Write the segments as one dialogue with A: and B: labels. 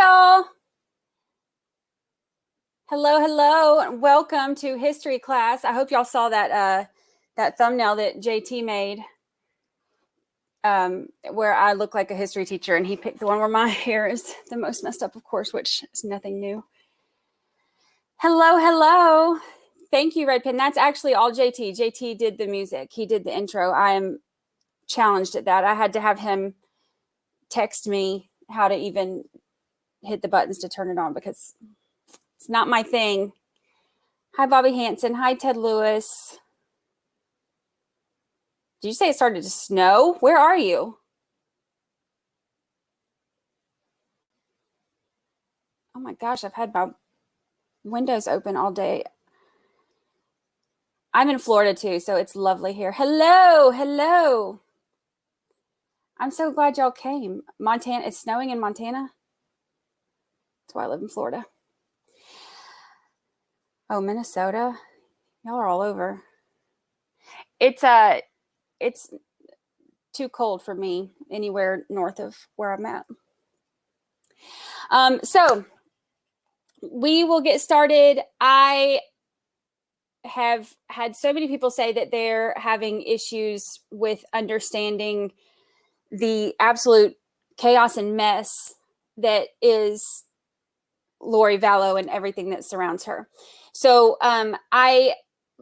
A: y'all. Hello, and welcome to history class. I hope y'all saw that thumbnail that JT made where I look like a history teacher, and he picked the one where my hair is the most messed up, of course, which is nothing new. Hello. Thank you, Red Pen. That's actually all JT. JT did the music. He did the intro. I am challenged at that. I had to have him text me how to even hit the buttons to turn it on because it's not my thing. Hi, Bobby Hansen. Hi, Ted Lewis. Did you say it started to snow? Where are you? Oh my gosh, I've had my windows open all day. I'm in Florida too, so it's lovely here. Hello. I'm so glad y'all came. Montana, it's snowing in Montana. That's why I live in Florida. Oh, Minnesota. Y'all are all over. It's too cold for me anywhere north of where I'm at. So we will get started. I have had so many people say that they're having issues with understanding the absolute chaos and mess that is Lori Vallow and everything that surrounds her. So I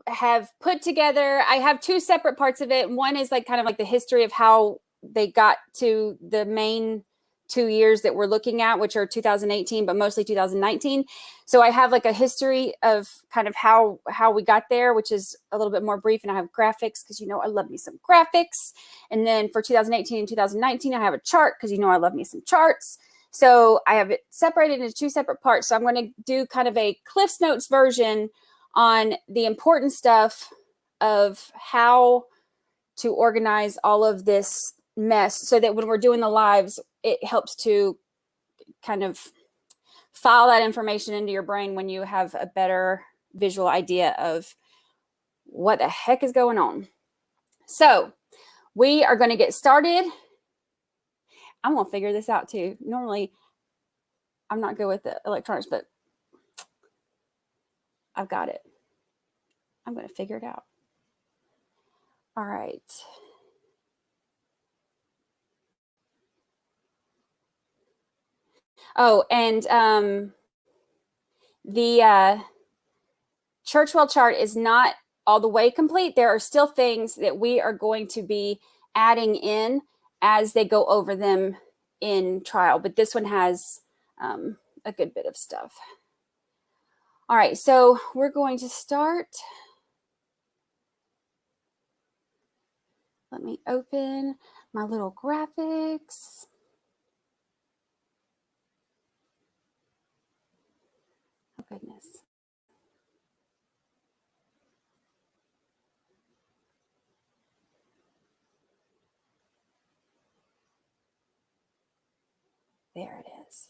A: have put together, I have two separate parts of it. One is like kind of like the history of how they got to the main 2 years that we're looking at, which are 2018, but mostly 2019. So I have like a history of kind of how we got there, which is a little bit more brief. And I have graphics because, you know, I love me some graphics. And then for 2018 and 2019, I have a chart because, you know, I love me some charts. So I have it separated into two separate parts. So I'm going to do kind of a Cliff's Notes version on the important stuff of how to organize all of this mess so that when we're doing the lives, it helps to kind of file that information into your brain when you have a better visual idea of what the heck is going on. So we are going to get started. I'm going to figure this out too. Normally, I'm not good with the electronics, but I've got it. I'm going to figure it out. All right. Oh, and the Churchwell chart is not all the way complete. There are still things that we are going to be adding in as they go over them in trial, but this one has a good bit of stuff. All right, so we're going to start. Let me open my little graphics. Oh, goodness. There it is.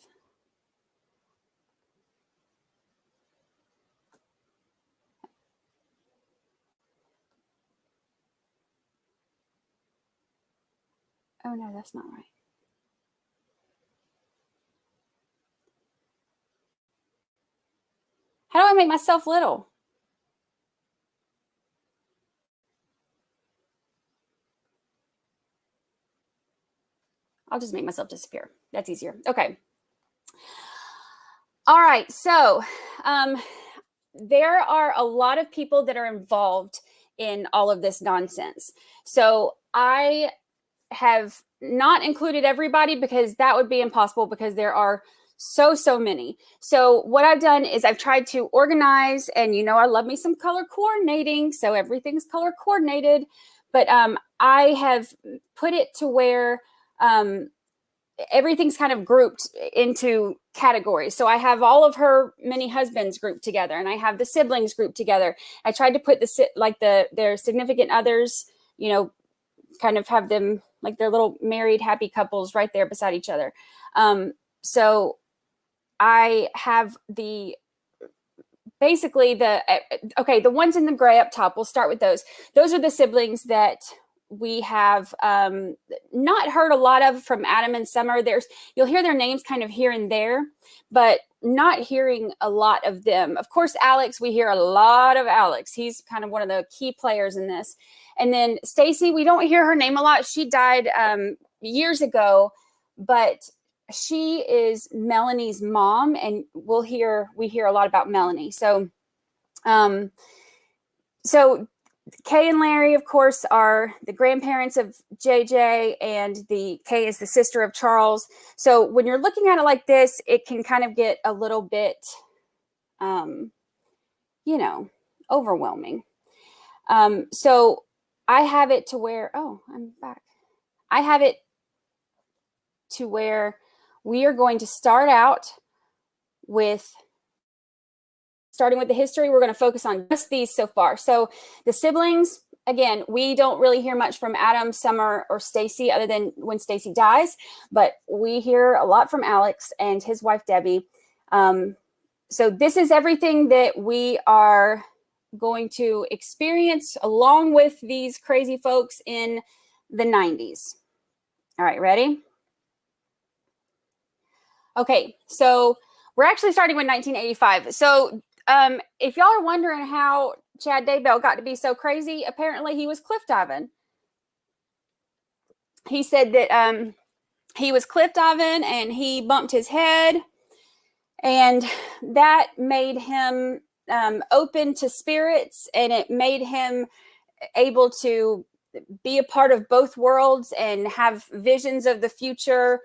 A: Oh, no, that's not right. How do I make myself little? I'll just make myself disappear. That's easier. Okay. All right. So there are a lot of people that are involved in all of this nonsense. So I have not included everybody because that would be impossible because there are so many. So what I've done is I've tried to organize, and you know I love me some color coordinating, so everything's color coordinated, but I have put it to where everything's kind of grouped into categories. So I have all of her many husbands grouped together, and I have the siblings grouped together. I tried to put their significant others, you know, kind of have them like their little married happy couples right there beside each other. So I have the ones in the gray up top. We'll start with those. Those are the siblings that we have not heard a lot of from Adam and Summer. You'll hear their names kind of here and there, but not hearing a lot of them. Of course, Alex, we hear a lot of Alex. He's kind of one of the key players in this. And then Stacy, we don't hear her name a lot. She died years ago, but she is Melanie's mom, and we hear a lot about Melanie. So Kay and Larry, of course, are the grandparents of JJ, and Kay is the sister of Charles. So when you're looking at it like this, it can kind of get a little bit, overwhelming. So I have it to where, I'm back. I have it to where we are going to start out with starting with the history. We're going to focus on just these so far. So the siblings, again, we don't really hear much from Adam, Summer, or Stacy other than when Stacy dies, but we hear a lot from Alex and his wife, Debbie. So this is everything that we are going to experience along with these crazy folks in the 90s. All right, ready? Okay, so we're actually starting with 1985. So if y'all are wondering how Chad Daybell got to be so crazy, apparently he was cliff diving. He said that he was cliff diving and he bumped his head, and that made him open to spirits, and it made him able to be a part of both worlds and have visions of the future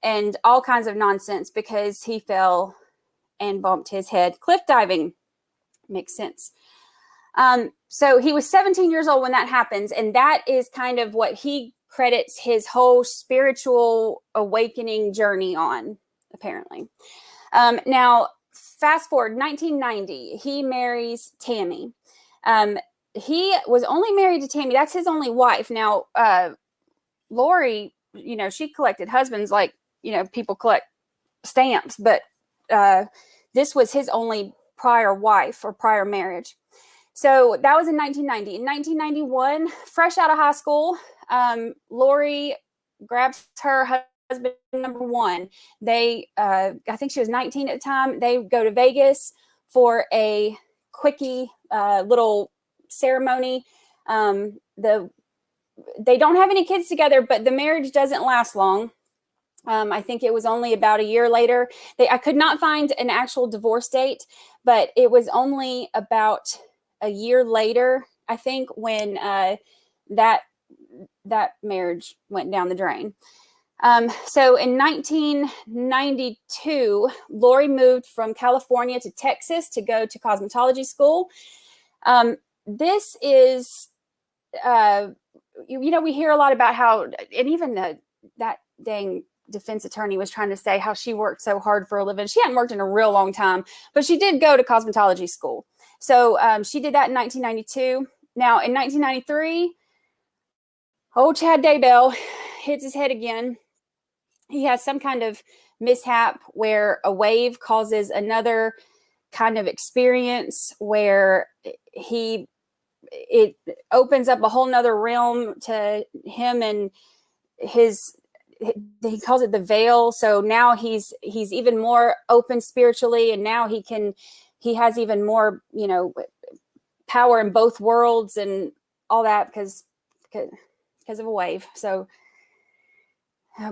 A: and all kinds of nonsense because he fell and bumped his head cliff diving. Makes sense. So he was 17 years old when that happens, and that is kind of what he credits his whole spiritual awakening journey on, apparently. Now, fast forward, 1990, he marries Tammy. He was only married to Tammy. That's his only wife. Now, Lori, she collected husbands like, people collect stamps, but this was his only prior wife or prior marriage. So that was in 1990. In 1991, fresh out of high school, Lori grabs her husband number one. They, I think she was 19 at the time. They go to Vegas for a quickie little ceremony. They don't have any kids together, but the marriage doesn't last long. I think it was only about a year later. I could not find an actual divorce date, but it was only about a year later, I think, when that marriage went down the drain. So in 1992, Lori moved from California to Texas to go to cosmetology school. This is, we hear a lot about how, and even that dang defense attorney was trying to say how she worked so hard for a living. She hadn't worked in a real long time, but she did go to cosmetology school. So she did that in 1992. Now in 1993, old Chad Daybell hits his head again. He has some kind of mishap where a wave causes another kind of experience where it opens up a whole nother realm to him, and he calls it the veil. So now he's even more open spiritually, and now he has even more, power in both worlds and all that because of a wave. So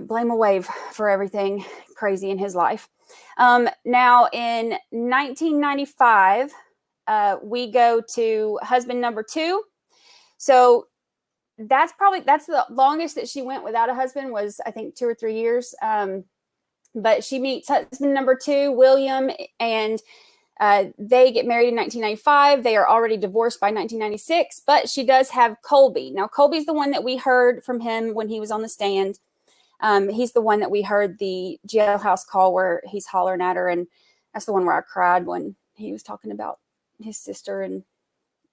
A: blame a wave for everything crazy in his life. Now in 1995, we go to husband number two. So that's the longest that she went without a husband, was I think 2 or 3 years. But she meets husband number two, William, and they get married in 1995. They are already divorced by 1996, but she does have Colby. Now, Colby's the one that we heard from him when he was on the stand. He's the one that we heard the jailhouse call where he's hollering at her, and that's the one where I cried when he was talking about his sister and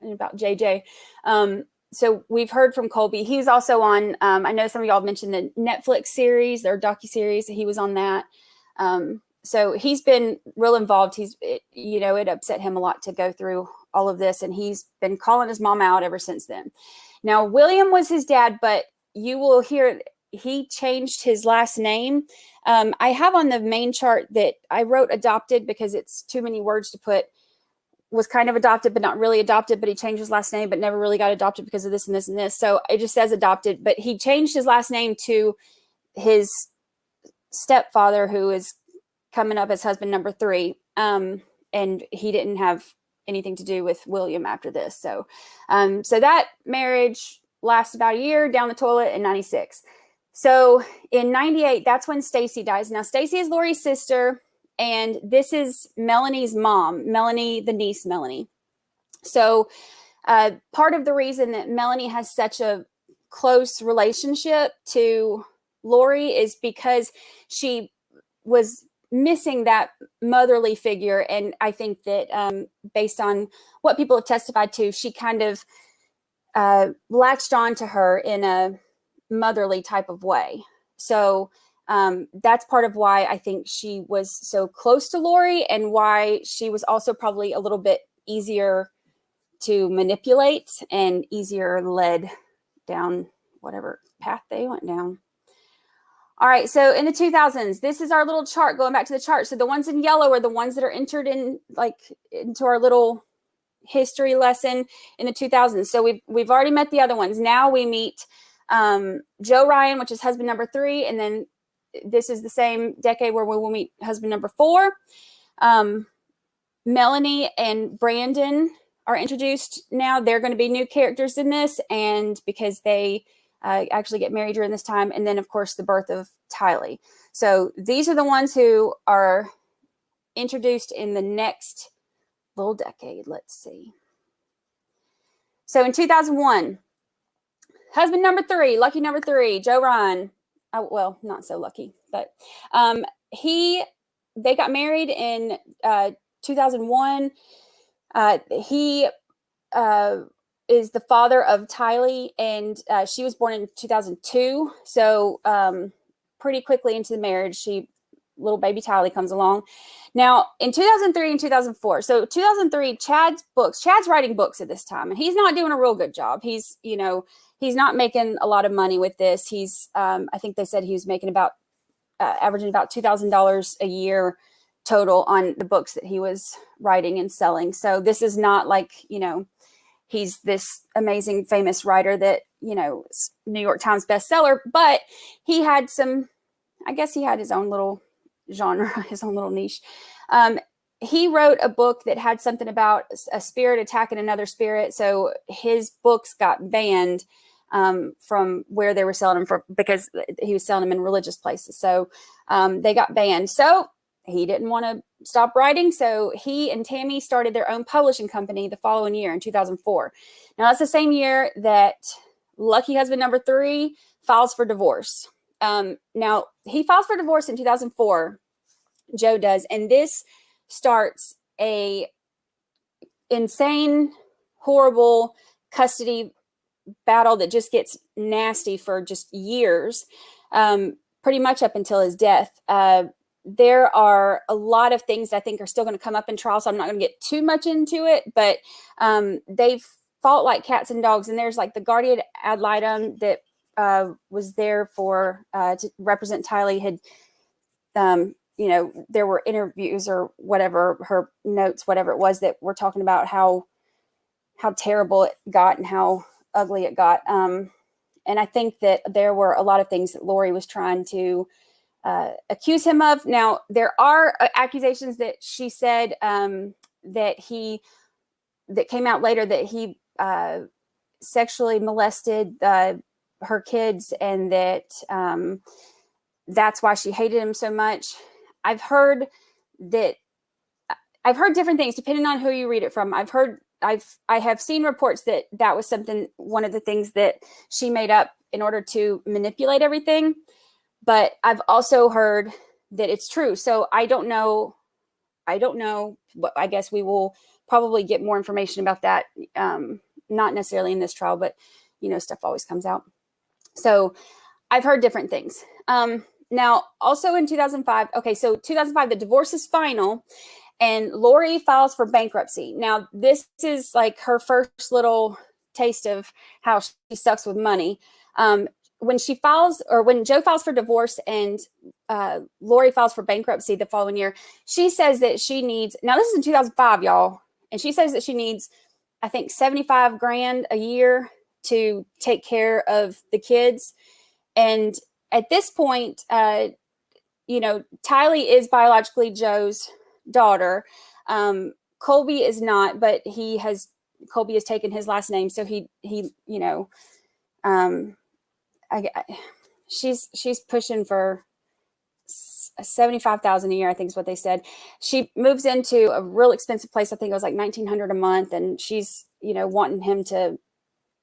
A: about JJ. So we've heard from Colby. He's also on, I know some of y'all mentioned the Netflix series, their docuseries. He was on that. So he's been real involved. It upset him a lot to go through all of this, and he's been calling his mom out ever since then. Now, William was his dad, but you will hear he changed his last name. I have on the main chart that I wrote adopted because it's too many words to put. Was kind of adopted, but not really adopted, but he changed his last name, but never really got adopted because of this and this and this. So it just says adopted, but he changed his last name to his stepfather, who is coming up as husband number 3. And he didn't have anything to do with William after this. So, so that marriage lasts about a year down the toilet in 96. So in 98, that's when Stacy dies. Now, Stacy is Lori's sister, and this is Melanie's mom, Melanie, the niece, Melanie. So part of the reason that Melanie has such a close relationship to Lori is because she was missing that motherly figure. And I think that based on what people have testified to, she kind of latched on to her in a motherly type of way. So that's part of why I think she was so close to Lori, and why she was also probably a little bit easier to manipulate and easier led down whatever path they went down. All right, so in the 2000s, this is our little chart, going back to the chart. So the ones in yellow are the ones that are entered in, like, into our little history lesson in the 2000s. So we've already met the other ones. Now we meet Joe Ryan, which is husband number 3, and then this is the same decade where we will meet husband number 4. Melanie and Brandon are introduced now. They're going to be new characters in this, and because they actually get married during this time. And then, of course, the birth of Tylee. So these are the ones who are introduced in the next little decade. Let's see. So in 2001, husband number 3, lucky number 3, Joe Ryan. Oh, well, not so lucky, but they got married in 2001. He is the father of Tylee, and she was born in 2002. So pretty quickly into the marriage, little baby Tylee comes along. Now in 2003 and 2004. So 2003, Chad's writing books at this time, and he's not doing a real good job. He's not making a lot of money with this. He's I think they said he was making about averaging about $2,000 a year total on the books that he was writing and selling. So this is not like, he's this amazing famous writer that, is New York Times bestseller, but he had his own little genre, his own little niche. He wrote a book that had something about a spirit attacking another spirit. So his books got banned from where they were selling them because he was selling them in religious places. So they got banned. So he didn't want to stop writing. So he and Tammy started their own publishing company the following year in 2004. Now that's the same year that lucky husband number 3 files for divorce. Now he files for divorce in 2004, Joe does. And this starts a insane, horrible custody battle that just gets nasty for just years, pretty much up until his death. There are a lot of things that I think are still going to come up in trial, so I'm not going to get too much into it, but they've fought like cats and dogs. And there's like the guardian ad litem that was there to represent Tylee had, there were interviews or whatever, her notes, whatever it was, that were talking about how terrible it got and how ugly it got. And I think that there were a lot of things that Lori was trying to accuse him of. Now, there are accusations that she said that came out later, that he sexually molested her kids, and that that's why she hated him so much. I've heard different things depending on who you read it from. I have seen reports that was one of the things that she made up in order to manipulate everything. But I've also heard that it's true. So I don't know. But I guess we will probably get more information about that. Not necessarily in this trial, but stuff always comes out. So I've heard different things. Now, also in 2005. Okay, so 2005, the divorce is final, and Lori files for bankruptcy. Now, this is like her first little taste of how she sucks with money. When she files, or when Joe files for divorce and Lori files for bankruptcy the following year, she says that she needs, now this is in 2005, y'all, and she says that she needs, I think, 75 grand a year to take care of the kids. And at this point, Tylee is biologically Joe's daughter. Colby is not, but Colby has taken his last name. So she's pushing for 75,000 a year, I think is what they said. She moves into a real expensive place. I think it was like $1,900 a month. And she's,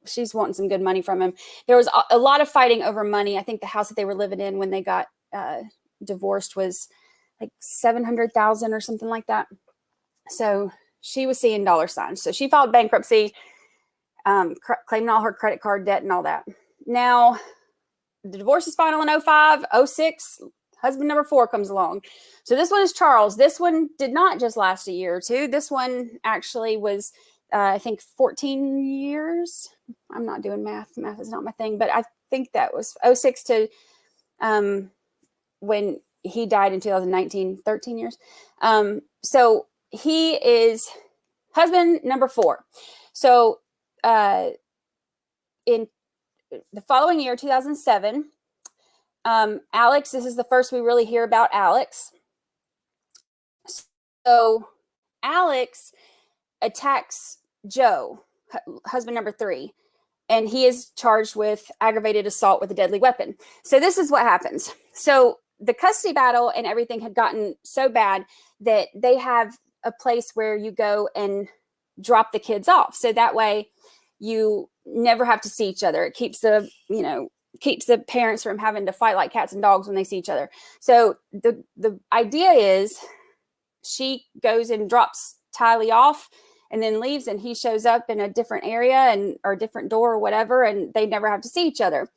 A: she's wanting some good money from him. There was a lot of fighting over money. I think the house that they were living in when they got divorced was like 700,000 or something like that. So she was seeing dollar signs. So she filed bankruptcy, claiming all her credit card debt and all that. Now, the divorce is final in 2005. 2006, husband number 4 comes along. So this one is Charles. This one did not just last a year or two. This one actually was, I think, 14 years. I'm not doing math. Math is not my thing. But I think that was 2006 to when he died in 2019, 13 years. So he is husband number 4. So in the following year, 2007, Alex, this is the first we really hear about Alex. So Alex attacks Joe, husband number 3, and he is charged with aggravated assault with a deadly weapon. So this is what happens. So the custody battle and everything had gotten so bad that they have a place where you go and drop the kids off. So that way you never have to see each other. It keeps the parents from having to fight like cats and dogs when they see each other. So the idea is she goes and drops Tylee off and then leaves, and he shows up in a different area or a different door or whatever, and they never have to see each other.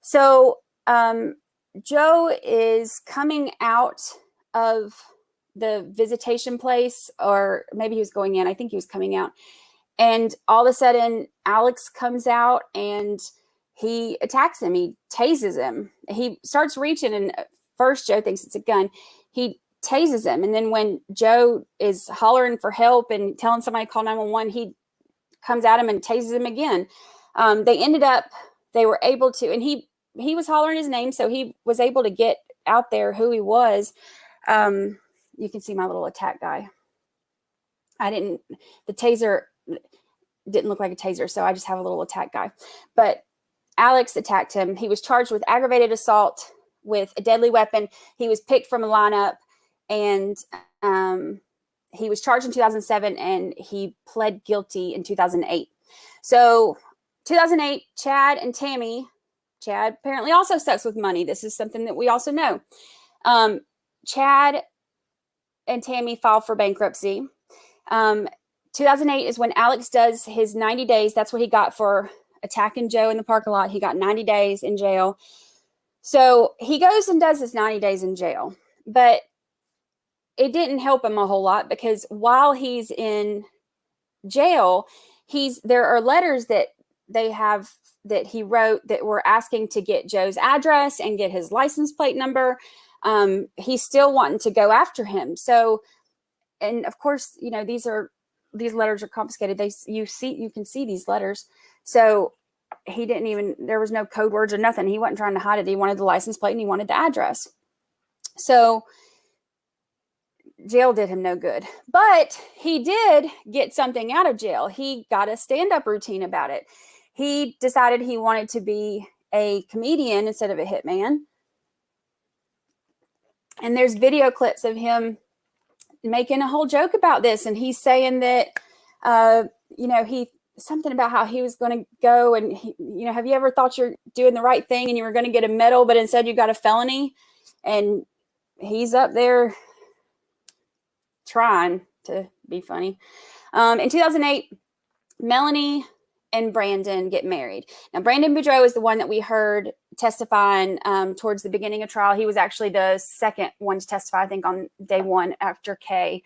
A: So Joe is coming out of the visitation place, or maybe he was going in. I think he was coming out. And all of a sudden, Alex comes out and he attacks him. He tases him. He starts reaching, and first Joe thinks it's a gun. He tases him. And then when Joe is hollering for help and telling somebody to call 911, he comes at him and tases him again. They were able to, and he was hollering his name, so he was able to get out there who he was. You can see my little attack guy. The taser didn't look like a taser, so I just have a little attack guy. But Alex attacked him. He was charged with aggravated assault with a deadly weapon. He was picked from a lineup, and he was charged in 2007, and he pled guilty in 2008. So 2008, Chad and Tammy. Chad apparently also sucks with money. This is something that we also know. Chad and Tammy filed for bankruptcy. 2008 is when Alex does his 90 days. That's what he got for attacking Joe in the parking lot. He got 90 days in jail. So he goes and does his 90 days in jail. But it didn't help him a whole lot, because while he's in jail, there are letters that he wrote that were asking to get Joe's address and get his license plate number. He's still wanting to go after him. So, and of course, these letters are confiscated. You can see these letters. So there was no code words or nothing. He wasn't trying to hide it. He wanted the license plate and he wanted the address. So jail did him no good, but he did get something out of jail. He got a stand-up routine about it. He decided he wanted to be a comedian instead of a hitman. And there's video clips of him making a whole joke about this. And he's saying that, something about how he was going to go and, have you ever thought you're doing the right thing and you were going to get a medal, but instead you got a felony? And he's up there trying to be funny. In 2008, Melanie and Brandon get married. Now, Brandon Boudreaux is the one that we heard testifying towards the beginning of trial. He was actually the second one to testify, I think, on day 1 after Kay.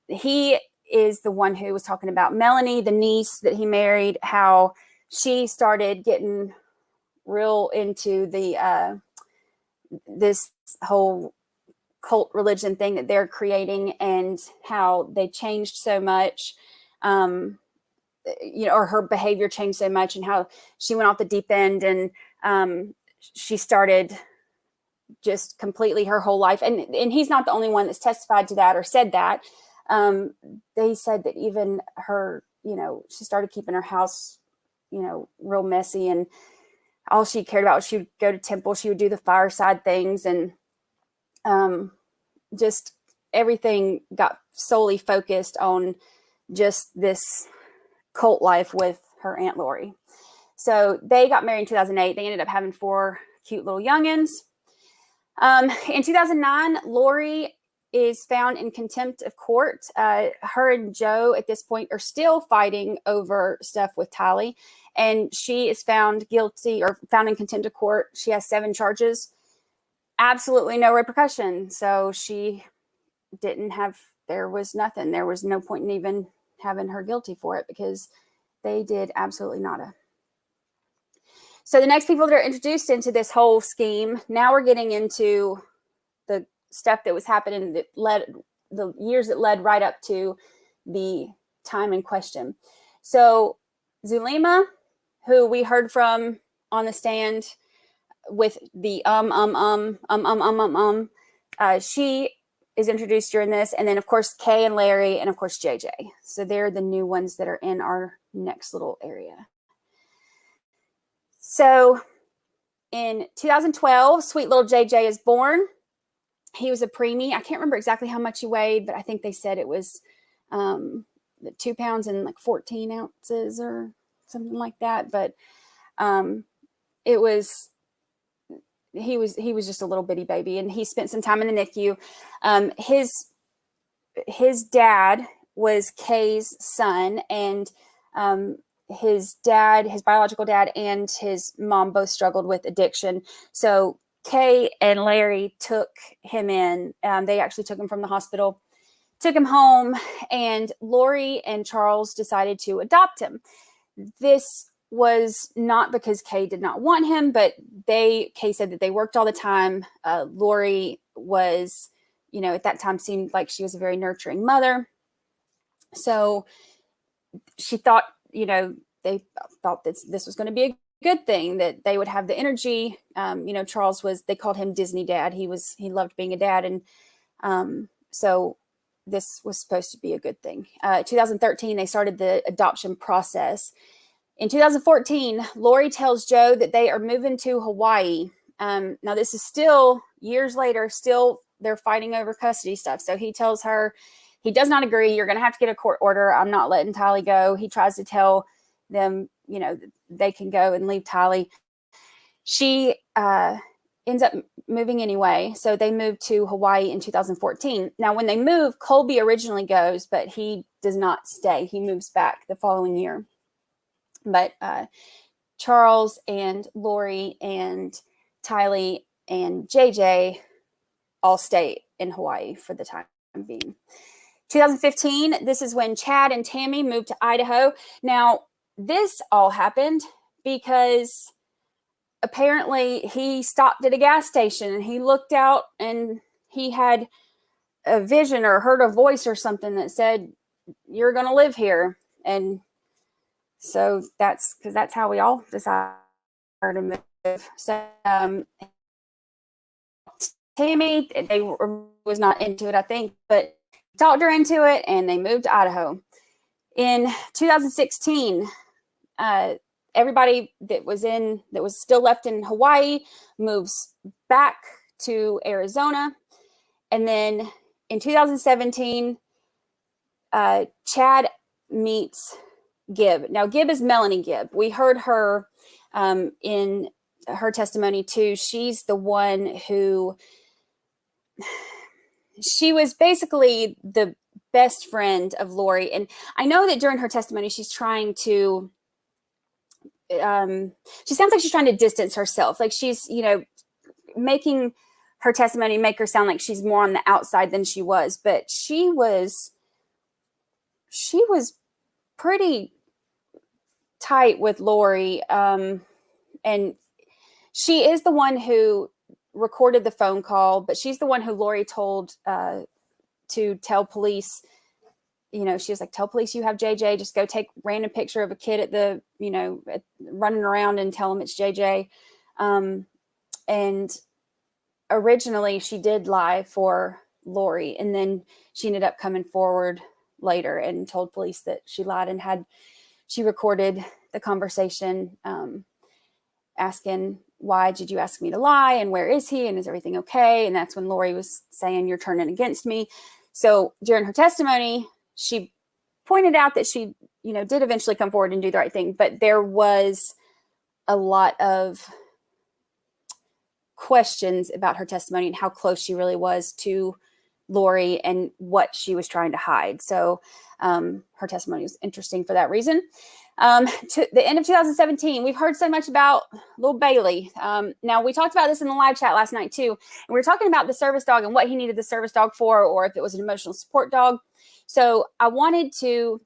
A: He is the one who was talking about Melanie, the niece that he married, how she started getting real into the this whole cult religion thing that they're creating, and how they changed so much, or her behavior changed so much, and how she went off the deep end, and she started just completely her whole life. And he's not the only one that's testified to that or said that. They said that even her, she started keeping her house, real messy, and all she cared about was she would go to temple, she would do the fireside things, and just everything got solely focused on just this cult life with her Aunt Lori. So they got married in 2008. They ended up having 4 cute little youngins. In 2009, Lori is found in contempt of court. Her and Joe at this point are still fighting over stuff with Tylee, and she is found guilty or found in contempt of court. She has 7 charges, absolutely no repercussion. So she there was nothing. There was no point in even having her guilty for it, because they did absolutely nada. So the next people that are introduced into this whole scheme, now we're getting into the stuff that was happening that led the years that led right up to the time in question. So Zulema, who we heard from on the stand with the she is introduced during this. And then of course, Kay and Larry, and of course, JJ. So they're the new ones that are in our next little area. So in 2012, sweet little JJ is born. He was a preemie. I can't remember exactly how much he weighed, but I think they said it was 2 pounds and like 14 ounces or something like that. But he was just a little bitty baby, and he spent some time in the NICU. His dad was Kay's son, and his biological dad, and his mom both struggled with addiction. So Kay and Larry took him in. They actually took him from the hospital, took him home, and Lori and Charles decided to adopt him. This was not because Kay did not want him, but Kay said that they worked all the time. Lori was, at that time seemed like she was a very nurturing mother. So she thought, they thought that this was going to be a good thing, that they would have the energy. Charles they called him Disney Dad. He loved being a dad. And so this was supposed to be a good thing. 2013, they started the adoption process. In 2014, Lori tells Joe that they are moving to Hawaii. Now this is still years later, still they're fighting over custody stuff. So he tells her he does not agree. You're going to have to get a court order. I'm not letting Tylee go. He tries to tell them, they can go and leave Tylee. She ends up moving anyway. So they moved to Hawaii in 2014. Now, when they move, Colby originally goes, but he does not stay. He moves back the following year. But Charles and Lori and Tylee and JJ all stay in Hawaii for the time being. 2015, this is when Chad and Tammy moved to Idaho. Now, this all happened because apparently he stopped at a gas station and he looked out and he had a vision or heard a voice or something that said, "You're going to live here." And so that's how we all decided to move. So Tammy, was not into it, I think, but talked her into it, and they moved to Idaho. In 2016, everybody that was still left in Hawaii moves back to Arizona. And then in 2017, Chad meets Gibb. Now, Gibb is Melanie Gibb. We heard her in her testimony too. She's the one who, she was basically the best friend of Lori. And I know that during her testimony, she's trying to, she sounds like she's trying to distance herself. Like she's, making her testimony make her sound like she's more on the outside than she was. But she was she was pretty tight with Lori. And she is the one who recorded the phone call, but she's the one who Lori told to tell police, she was like, tell police you have JJ, just go take random picture of a kid at the, running around and tell them it's JJ. And originally she did lie for Lori, and then she ended up coming forward later and told police that she lied, and she recorded the conversation asking, why did you ask me to lie, and where is he, and is everything okay? And that's when Lori was saying, you're turning against me. So during her testimony, she pointed out that she, did eventually come forward and do the right thing, but there was a lot of questions about her testimony and how close she really was to Lori and what she was trying to hide. So her testimony was interesting for that reason. To the end of 2017, we've heard so much about little Bailey. Now, we talked about this in the live chat last night too, and we were talking about the service dog and what he needed the service dog for, or if it was an emotional support dog. So I wanted to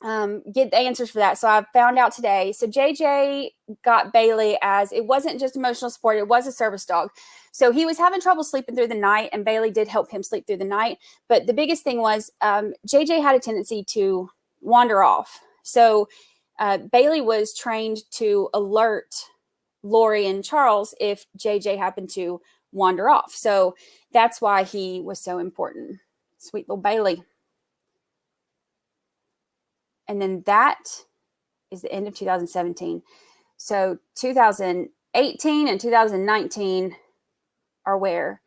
A: get the answers for that. So I found out today. So JJ got Bailey as, it wasn't just emotional support, it was a service dog. So he was having trouble sleeping through the night, and Bailey did help him sleep through the night. But the biggest thing was JJ had a tendency to wander off. So Bailey was trained to alert Lori and Charles if JJ happened to wander off. So that's why he was so important. Sweet little Bailey. And then that is the end of 2017. So 2018 and 2019 are where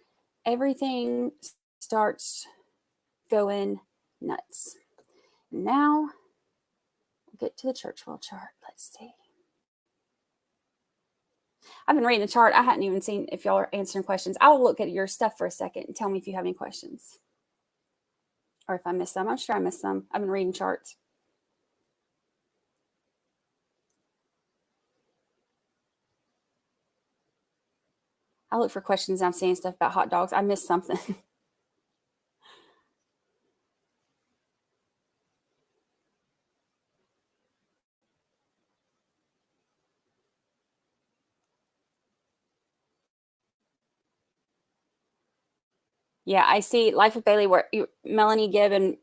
A: everything starts going nuts. Now we'll get to the church world chart. Let's see. I've been reading the chart. I hadn't even seen if y'all are answering questions. I'll look at your stuff for a second and tell me if you have any questions. Or if I missed some. I'm sure I missed some. I've been reading charts. I look for questions. I'm seeing stuff about hot dogs. I missed something. Yeah, I see Life with Bailey where Melanie Gibb and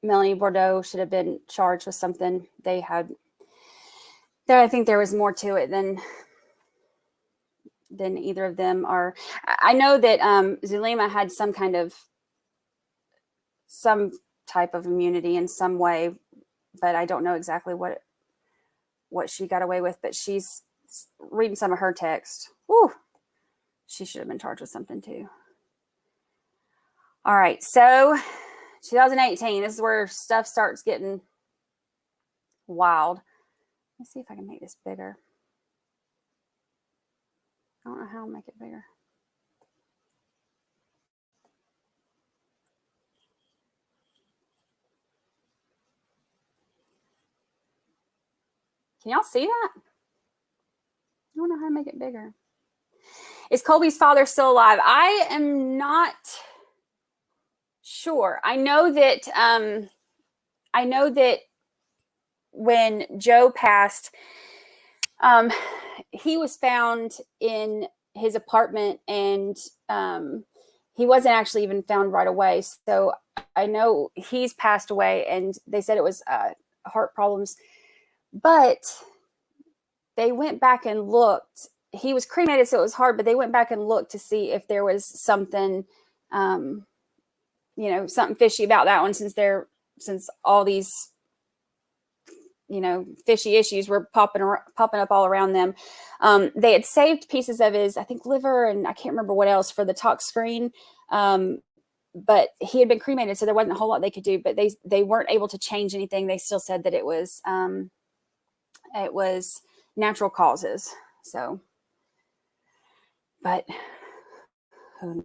A: Melanie Bordeaux should have been charged with something. They had there. I think there was more to it than either of them are. I know that Zulema had some type of immunity in some way, but I don't know exactly what she got away with. But she's reading some of her text. Woo, she should have been charged with something too. All right, so 2018, this is where stuff starts getting wild. Let's see if I can make this bigger. I don't know how I'll make it bigger. Can y'all see that? I don't know how to make it bigger. Is Colby's father still alive? I am not sure. I know that when Joe passed, he was found in his apartment, and he wasn't actually even found right away. So I know he's passed away, and they said it was heart problems. But they went back and looked. He was cremated, so it was hard, but they went back and looked to see if there was something, something fishy about that one, since all these, fishy issues were popping up all around them. They had saved pieces of his, I think, liver, and I can't remember what else for the talk screen. But he had been cremated, so there wasn't a whole lot they could do. But they weren't able to change anything. They still said that it was natural causes. So, but who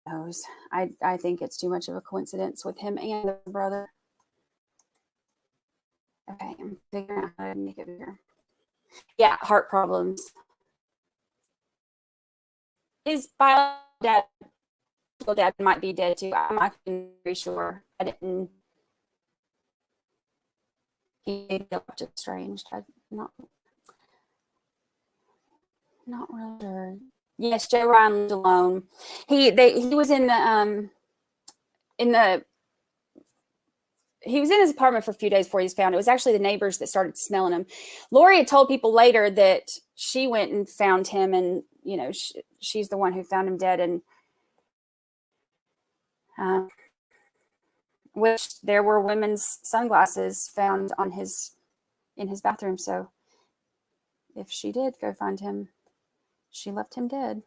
A: knows? I think it's too much of a coincidence with him and the brother. Okay, I'm figuring out how to make it bigger. Yeah, heart problems. His biological dad might be dead too. I'm not sure. I didn't. He looked estranged. I'm not really sure. Yes, Joe Ryan lived alone. He was in the he was in his apartment for a few days before he was found. It was actually the neighbors that started smelling him. Lori had told people later that she went and found him, and she's the one who found him dead. And which there were women's sunglasses found in his bathroom. So if she did go find him, she left him dead.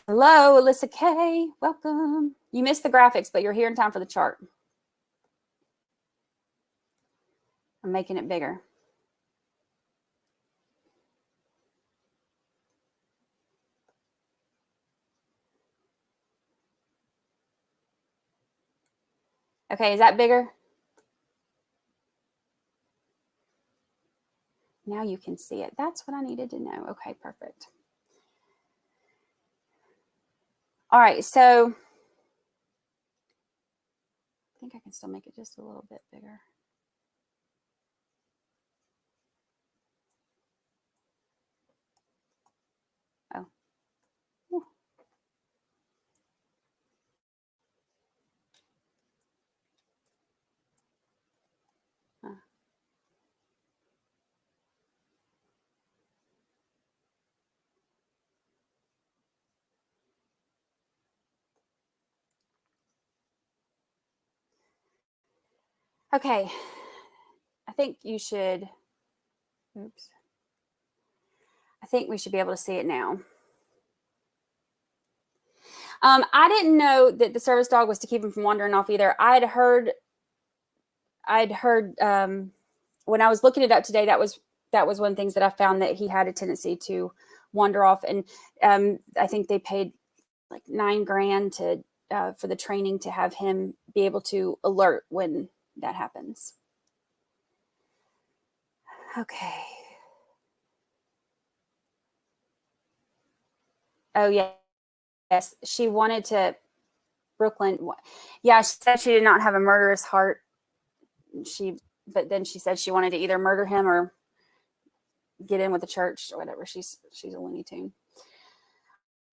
A: Hello, Alyssa K. Welcome. You missed the graphics, but you're here in time for the chart. I'm making it bigger. Okay, is that bigger? Now you can see it. That's what I needed to know. Okay, perfect. All right, so I think I can still make it just a little bit bigger. Oh. Ooh. Okay, I think you should, oops. I think we should be able to see it now. I didn't know that the service dog was to keep him from wandering off either. I'd heard when I was looking it up today, that was one of the things that I found, that he had a tendency to wander off. And I think they paid like $9,000 to for the training to have him be able to alert when that happens. Okay. Oh yeah. Yes, she wanted to. Brooklyn. Yeah, she said she did not have a murderous heart. But then she said she wanted to either murder him or get in with the church or whatever. She's a Looney Tune.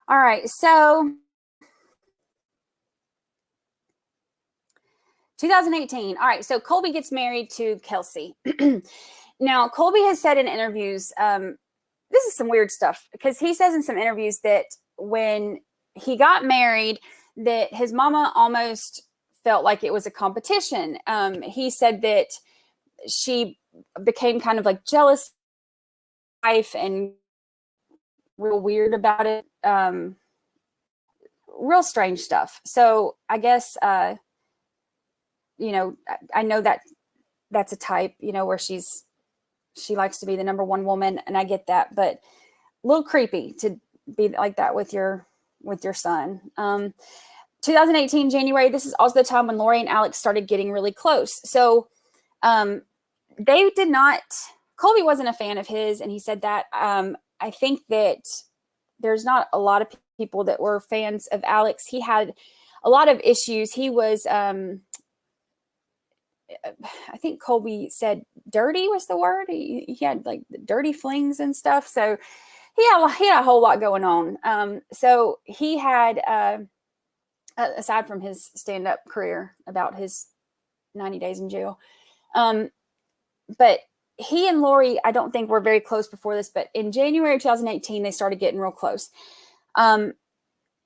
A: All right, so 2018. All right, so Colby gets married to Kelsey. Now, Colby has said in interviews, this is some weird stuff, because he says in some interviews that when he got married, that his mama almost felt like it was a competition. He said that she became kind of like jealous wife and real weird about it. Real strange stuff. So I guess, I know that that's a type, where she likes to be the number one woman, and I get that, but a little creepy to be like that with your son. 2018 January, this is also the time when Lori and Alex started getting really close. So they did not, Colby wasn't a fan of his, and he said that. I think that there's not a lot of people that were fans of Alex. He had a lot of issues. He was, I think Colby said dirty was the word. He had like dirty flings and stuff. So he had a whole lot going on. So he had, aside from his stand-up career about his 90 days in jail. But he and Lori, I don't think were very close before this, but in January of 2018, they started getting real close. The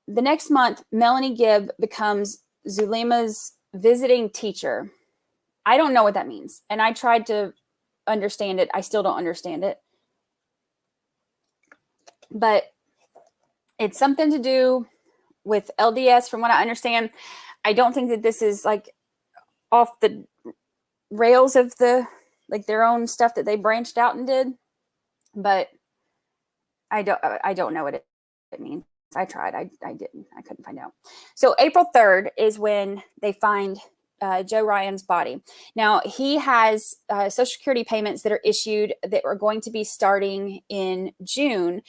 A: next month, Melanie Gibb becomes Zulima's visiting teacher. I don't know what that means. And I tried to understand it. I still don't understand it. But it's something to do with LDS, from what I understand. I don't think that this is like off the rails of their own stuff that they branched out and did, but I don't know what it means. I tried. I couldn't find out. So April 3rd is when they find Joe Ryan's body. Now he has Social Security payments that are issued that are going to be starting in June.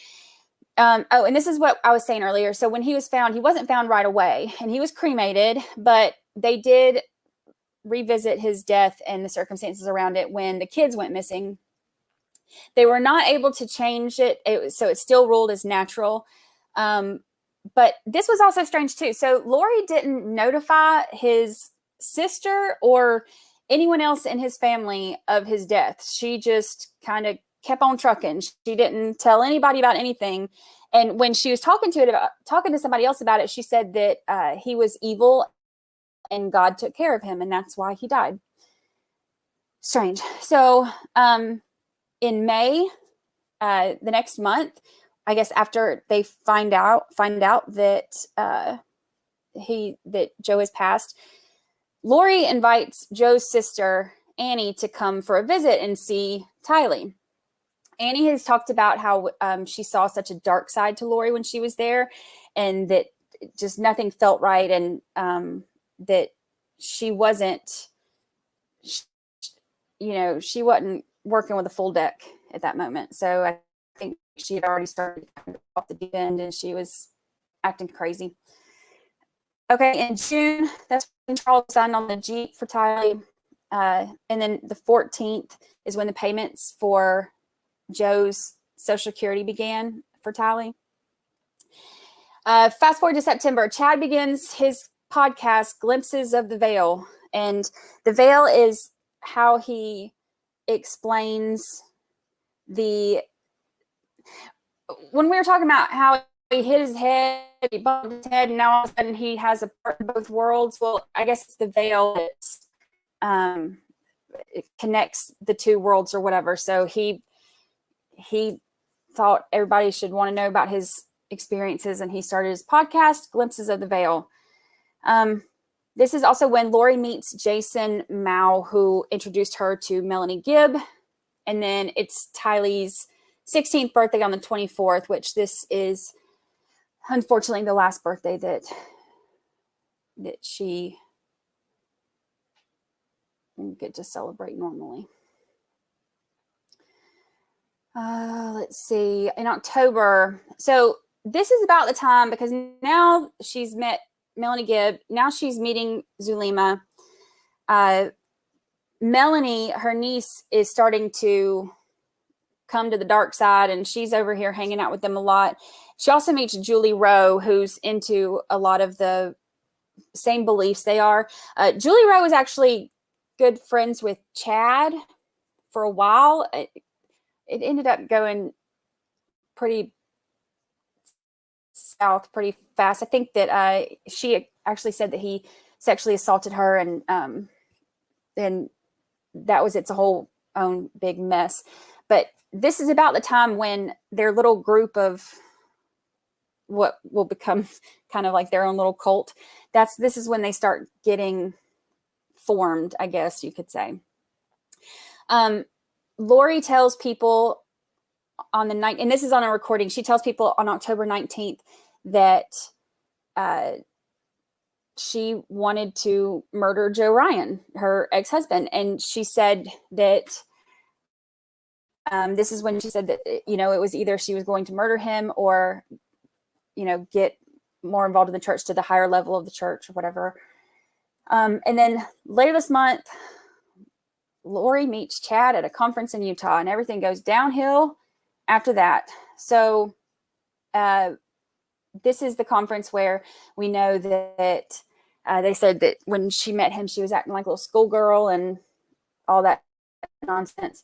A: Oh, and this is what I was saying earlier. So when he was found, he wasn't found right away, and he was cremated, but they did revisit his death and the circumstances around it when the kids went missing. They were not able to change it, so it's still ruled as natural. But this was also strange too. So Lori didn't notify his sister or anyone else in his family of his death. She just kind of kept on trucking. She didn't tell anybody about anything. And when she was talking to somebody else about it, she said that he was evil and God took care of him, and that's why he died. Strange. So in May, the next month, I guess after they find out that that Joe has passed, Lori invites Joe's sister Annie to come for a visit and see Tylee. Annie has talked about how she saw such a dark side to Lori when she was there, and that just nothing felt right, and that she wasn't, she wasn't working with a full deck at that moment. So I think she had already started off the deep end, and she was acting crazy. Okay, in June, that's when Charles signed on the Jeep for Tylee. And then the 14th is when the payments for Joe's Social Security began for Tylee. Fast forward to September, Chad begins his podcast, Glimpses of the Veil. And the veil is how he explains when we were talking about how he hit his head, he bumped his head, and now all of a sudden he has a part in both worlds. Well, I guess it's the veil that it connects the two worlds or whatever. So he thought everybody should want to know about his experiences, and he started his podcast, Glimpses of the Veil. This is also when Lori meets Jason Mao, who introduced her to Melanie Gibb. And then it's Tylee's 16th birthday on the 24th, which this is unfortunately the last birthday that she won't get to celebrate normally. Let's see, in October. So this is about the time, because now she's met Melanie Gibb. Now she's meeting Zulema. Melanie, her niece, is starting to come to the dark side, and she's over here hanging out with them a lot. She also meets Julie Rowe, who's into a lot of the same beliefs they are. Julie Rowe is actually good friends with Chad for a while. It ended up going pretty south pretty fast. I think that she actually said that he sexually assaulted her, and that was its whole own big mess. But this is about the time when their little group of what will become kind of like their own little cult, this is when they start getting formed, I guess you could say. Lori tells people on the night, and this is on a recording, she tells people on October 19th that she wanted to murder Joe Ryan, her ex-husband. And she said that this is when she said that, it was either she was going to murder him or, get more involved in the church, to the higher level of the church or whatever. And then later this month, Lori meets Chad at a conference in Utah, and everything goes downhill after that. So this is the conference where we know that they said that when she met him, she was acting like a little schoolgirl and all that nonsense.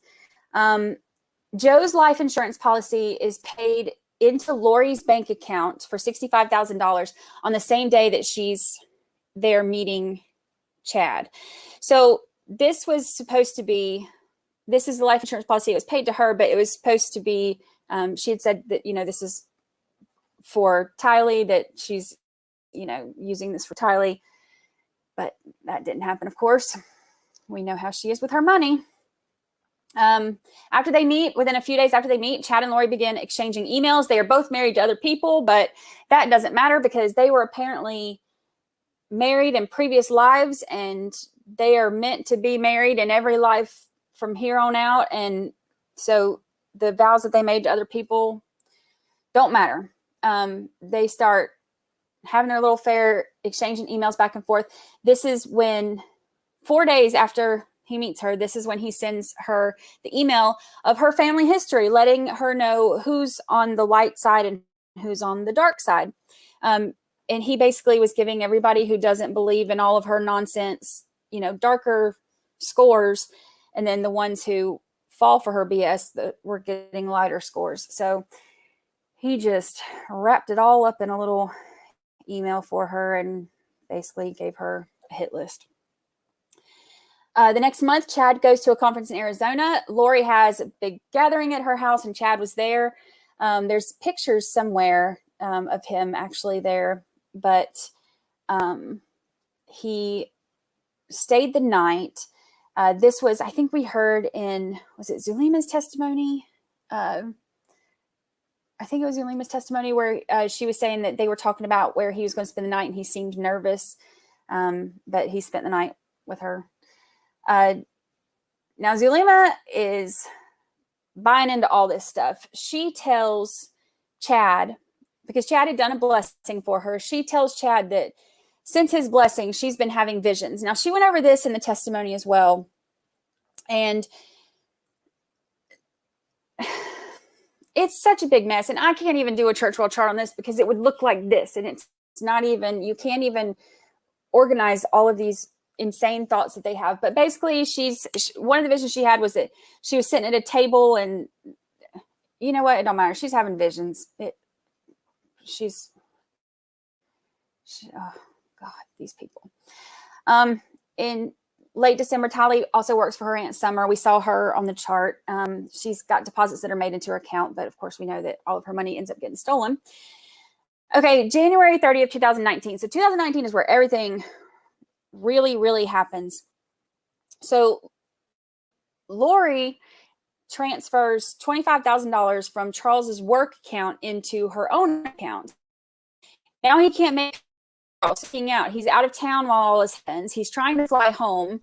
A: Joe's life insurance policy is paid into Lori's bank account for $65,000 on the same day that she's there meeting Chad. So this was supposed to be, this is the life insurance policy. It was paid to her, but it was supposed to be, she had said that, this is for Tylee, that she's, using this for Tylee, but that didn't happen, of course. We know how she is with her money. After they meet, within a few days after they meet, Chad and Lori begin exchanging emails. They are both married to other people, but that doesn't matter because they were apparently married in previous lives, and they are meant to be married in every life from here on out. And so the vows that they made to other people don't matter. They start having their little affair, exchanging emails back and forth. This is when 4 days after he meets her, this is when he sends her the email of her family history, letting her know who's on the light side and who's on the dark side. And he basically was giving everybody who doesn't believe in all of her nonsense, darker scores. And then the ones who fall for her BS that were getting lighter scores. So he just wrapped it all up in a little email for her and basically gave her a hit list. The next month, Chad goes to a conference in Arizona. Lori has a big gathering at her house, and Chad was there. There's pictures somewhere of him actually there, but he stayed the night. This was, I think we heard was it Zulima's testimony? I think it was Zulima's testimony where she was saying that they were talking about where he was going to spend the night, and he seemed nervous, but he spent the night with her. Now Zulima is buying into all this stuff. She tells Chad, because Chad had done a blessing for her, she tells Chad that since his blessing, she's been having visions. Now, she went over this in the testimony as well. And it's such a big mess. And I can't even do a church world chart on this because it would look like this. And it's not even, you can't even organize all of these insane thoughts that they have. But basically, one of the visions she had was that she was sitting at a table, and you know what? It don't matter. She's having visions. Oh God, these people. In late December, Tylee also works for her Aunt Summer. We saw her on the chart. She's got deposits that are made into her account, but of course we know that all of her money ends up getting stolen. Okay, January 30th, 2019. So 2019 is where everything really, really happens. So Lori transfers $25,000 from Charles's work account into her own account. Now he can't make out. He's out of town while all this happens. He's trying to fly home.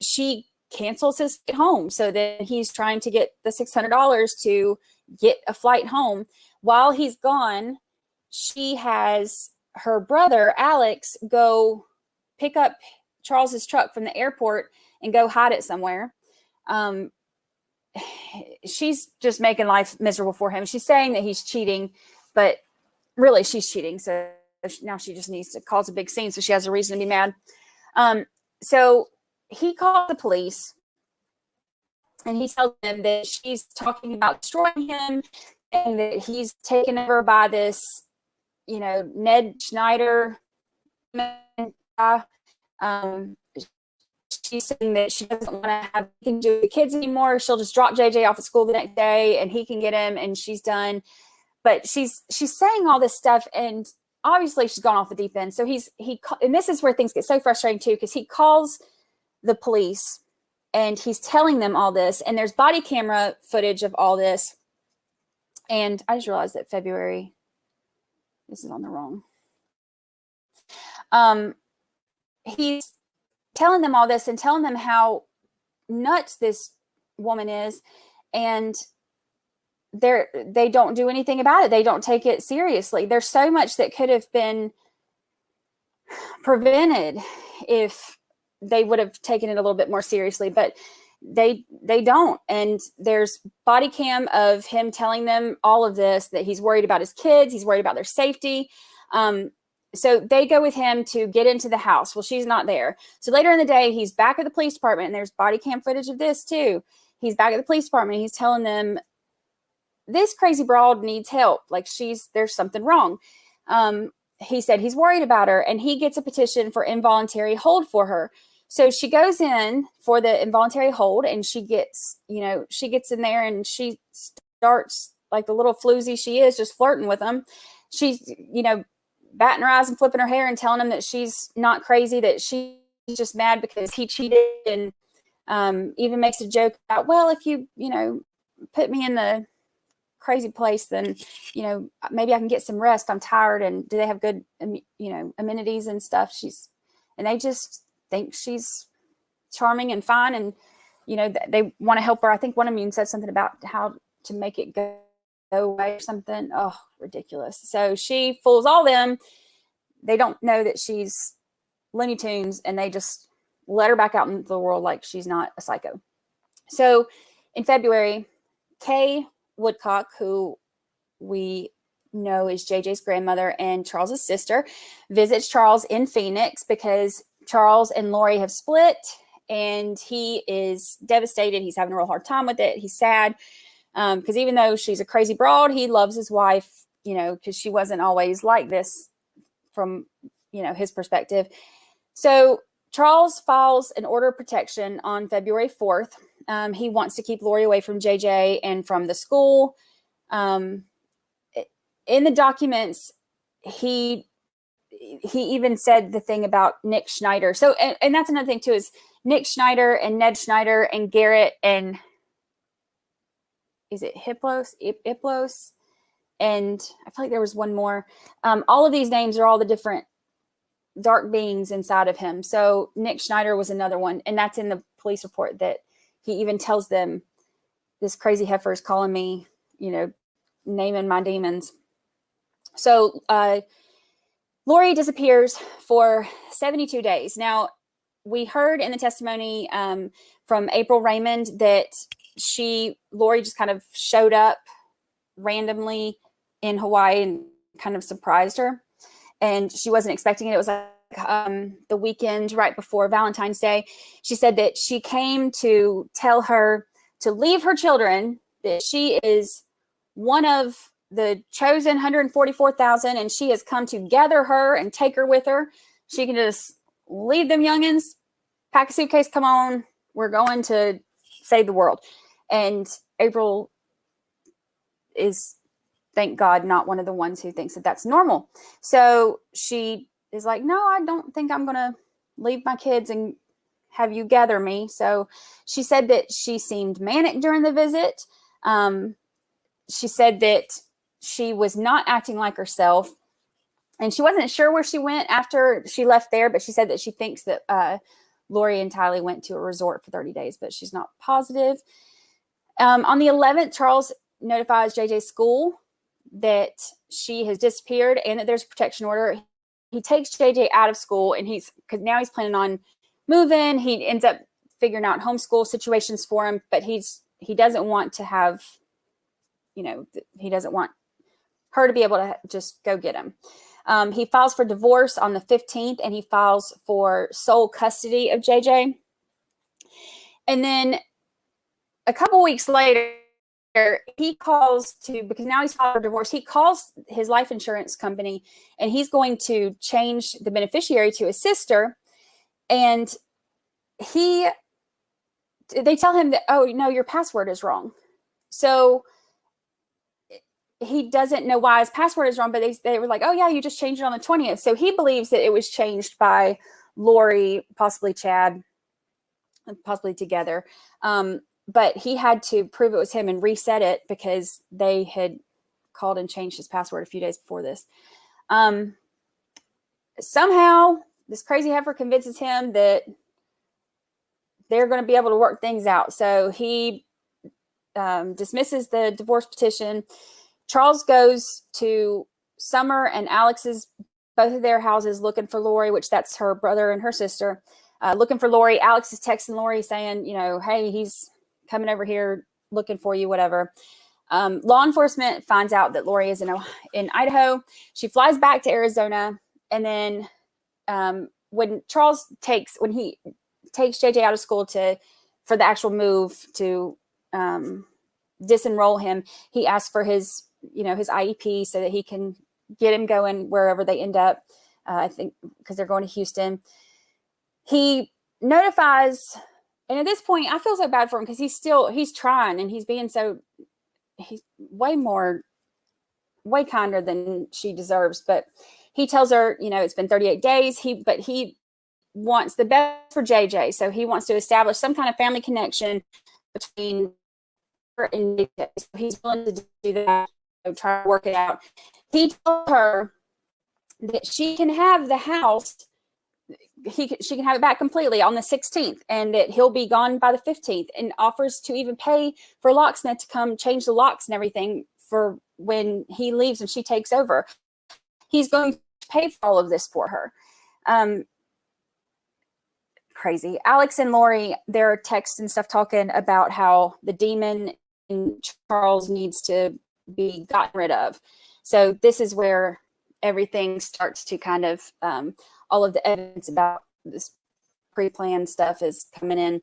A: She cancels his flight home. So then he's trying to get the $600 to get a flight home. While he's gone, she has her brother, Alex, go pick up Charles's truck from the airport and go hide it somewhere. She's just making life miserable for him. She's saying that he's cheating, but really she's cheating. So now she just needs to cause a big scene so she has a reason to be mad. So he called the police, and he tells them that she's talking about destroying him and that he's taken over by this, Ned Schneider. She's saying that she doesn't want to have anything to do with the kids anymore. She'll just drop JJ off at school the next day and he can get him, and she's done. But she's saying all this stuff, and obviously she's gone off the deep end. So and this is where things get so frustrating too, because he calls the police and he's telling them all this, and there's body camera footage of all this. And I just realized that February, this is on the wrong. He's telling them all this and telling them how nuts this woman is, and they don't do anything about it. They don't take it seriously. There's so much that could have been prevented if they would have taken it a little bit more seriously, but they don't. And there's body cam of him telling them all of this, that he's worried about his kids, he's worried about their safety. So they go with him to get into the house. Well, she's not there. So later in the day, he's back at the police department, and there's body cam footage of this too. He's back at the police department, and he's telling them this crazy broad needs help. Like, there's something wrong. He said he's worried about her, and he gets a petition for involuntary hold for her. So she goes in for the involuntary hold, and she gets in there, and she starts, like the little floozy she is, just flirting with him. She's, batting her eyes and flipping her hair and telling him that she's not crazy, that she's just mad because he cheated, and even makes a joke about, well, if you put me in the crazy place, then maybe I can get some rest. I'm tired. And do they have good amenities and stuff? And they just think she's charming and fine, and they want to help her. I think one of them said something about how to make it go away or something. Oh, ridiculous. So she fools all them. They don't know that she's Looney Tunes, and they just let her back out into the world like she's not a psycho. So in February, Kay Woodcock, who we know is JJ's grandmother and Charles's sister, visits Charles in Phoenix because Charles and Lori have split, and he is devastated. He's having a real hard time with it. He's sad because even though she's a crazy broad, he loves his wife, you know, because she wasn't always like this from, you know, his perspective. So Charles files an order of protection on February 4th. He wants to keep Lori away from JJ and from the school. In the documents, he even said the thing about Nick Schneider. So, and that's another thing too, is Nick Schneider and Ned Schneider and Garrett and is it Iplos? And I feel like there was one more. All of these names are all the different dark beings inside of him. So Nick Schneider was another one. And that's in the police report that he even tells them, this crazy heifer is calling me, you know, naming my demons. So Lori disappears for 72 days. Now, we heard in the testimony from April Raymond that Lori just kind of showed up randomly in Hawaii and kind of surprised her. And she wasn't expecting it. It was like the weekend right before Valentine's Day. She said that she came to tell her to leave her children, that she is one of the chosen 144,000, and she has come to gather her and take her with her. She can just leave them youngins, pack a suitcase, come on, we're going to save the world. And April is, thank God, not one of the ones who thinks that that's normal. So she is like, no, I don't think I'm going to leave my kids and have you gather me. So she said that she seemed manic during the visit. She said that she was not acting like herself, and she wasn't sure where she went after she left there, but she said that she thinks that Lori and Tylee went to a resort for 30 days, but she's not positive. On the 11th, Charles notifies JJ's school that she has disappeared and that there's a protection order. He takes JJ out of school, and because now he's planning on moving. He ends up figuring out homeschool situations for him, but he doesn't want to have, you know, he doesn't want her to be able to just go get him. He files for divorce on the 15th, and he files for sole custody of JJ. And then a couple weeks later, he calls because now he's filed for divorce, he calls his life insurance company, and he's going to change the beneficiary to his sister. And they tell him that, oh, no, your password is wrong. So he doesn't know why his password is wrong, but they were like, oh yeah, you just changed it on the 20th. So he believes that it was changed by Lori, possibly Chad, possibly together. But he had to prove it was him and reset it because they had called and changed his password a few days before this. Somehow this crazy heifer convinces him that they're going to be able to work things out. So he dismisses the divorce petition. Charles goes to Summer and Alex's, both of their houses, looking for Lori, which that's her brother and her sister, looking for Lori. Alex is texting Lori saying, you know, hey, he's coming over here looking for you, whatever. Law enforcement finds out that Lori is in Idaho. She flies back to Arizona. And then when he takes JJ out of school for the actual move to disenroll him, he asks for his IEP so that he can get him going wherever they end up. I think because they're going to Houston. He notifies, and at this point I feel so bad for him because he's trying, and he's way kinder than she deserves. But he tells her, it's been 38 days. But he wants the best for JJ. So he wants to establish some kind of family connection between her and JJ. So he's willing to do that, try to work it out. He told her that she can have the house. She can have it back completely on the 16th, and that he'll be gone by the 15th, and offers to even pay for a locksmith to come change the locks and everything for when he leaves and she takes over. He's going to pay for all of this for her. Crazy. Alex and Lori, there are texts and stuff talking about how the demon in Charles needs to be gotten rid of. So this is where everything starts to kind of, all of the evidence about this pre-planned stuff is coming in.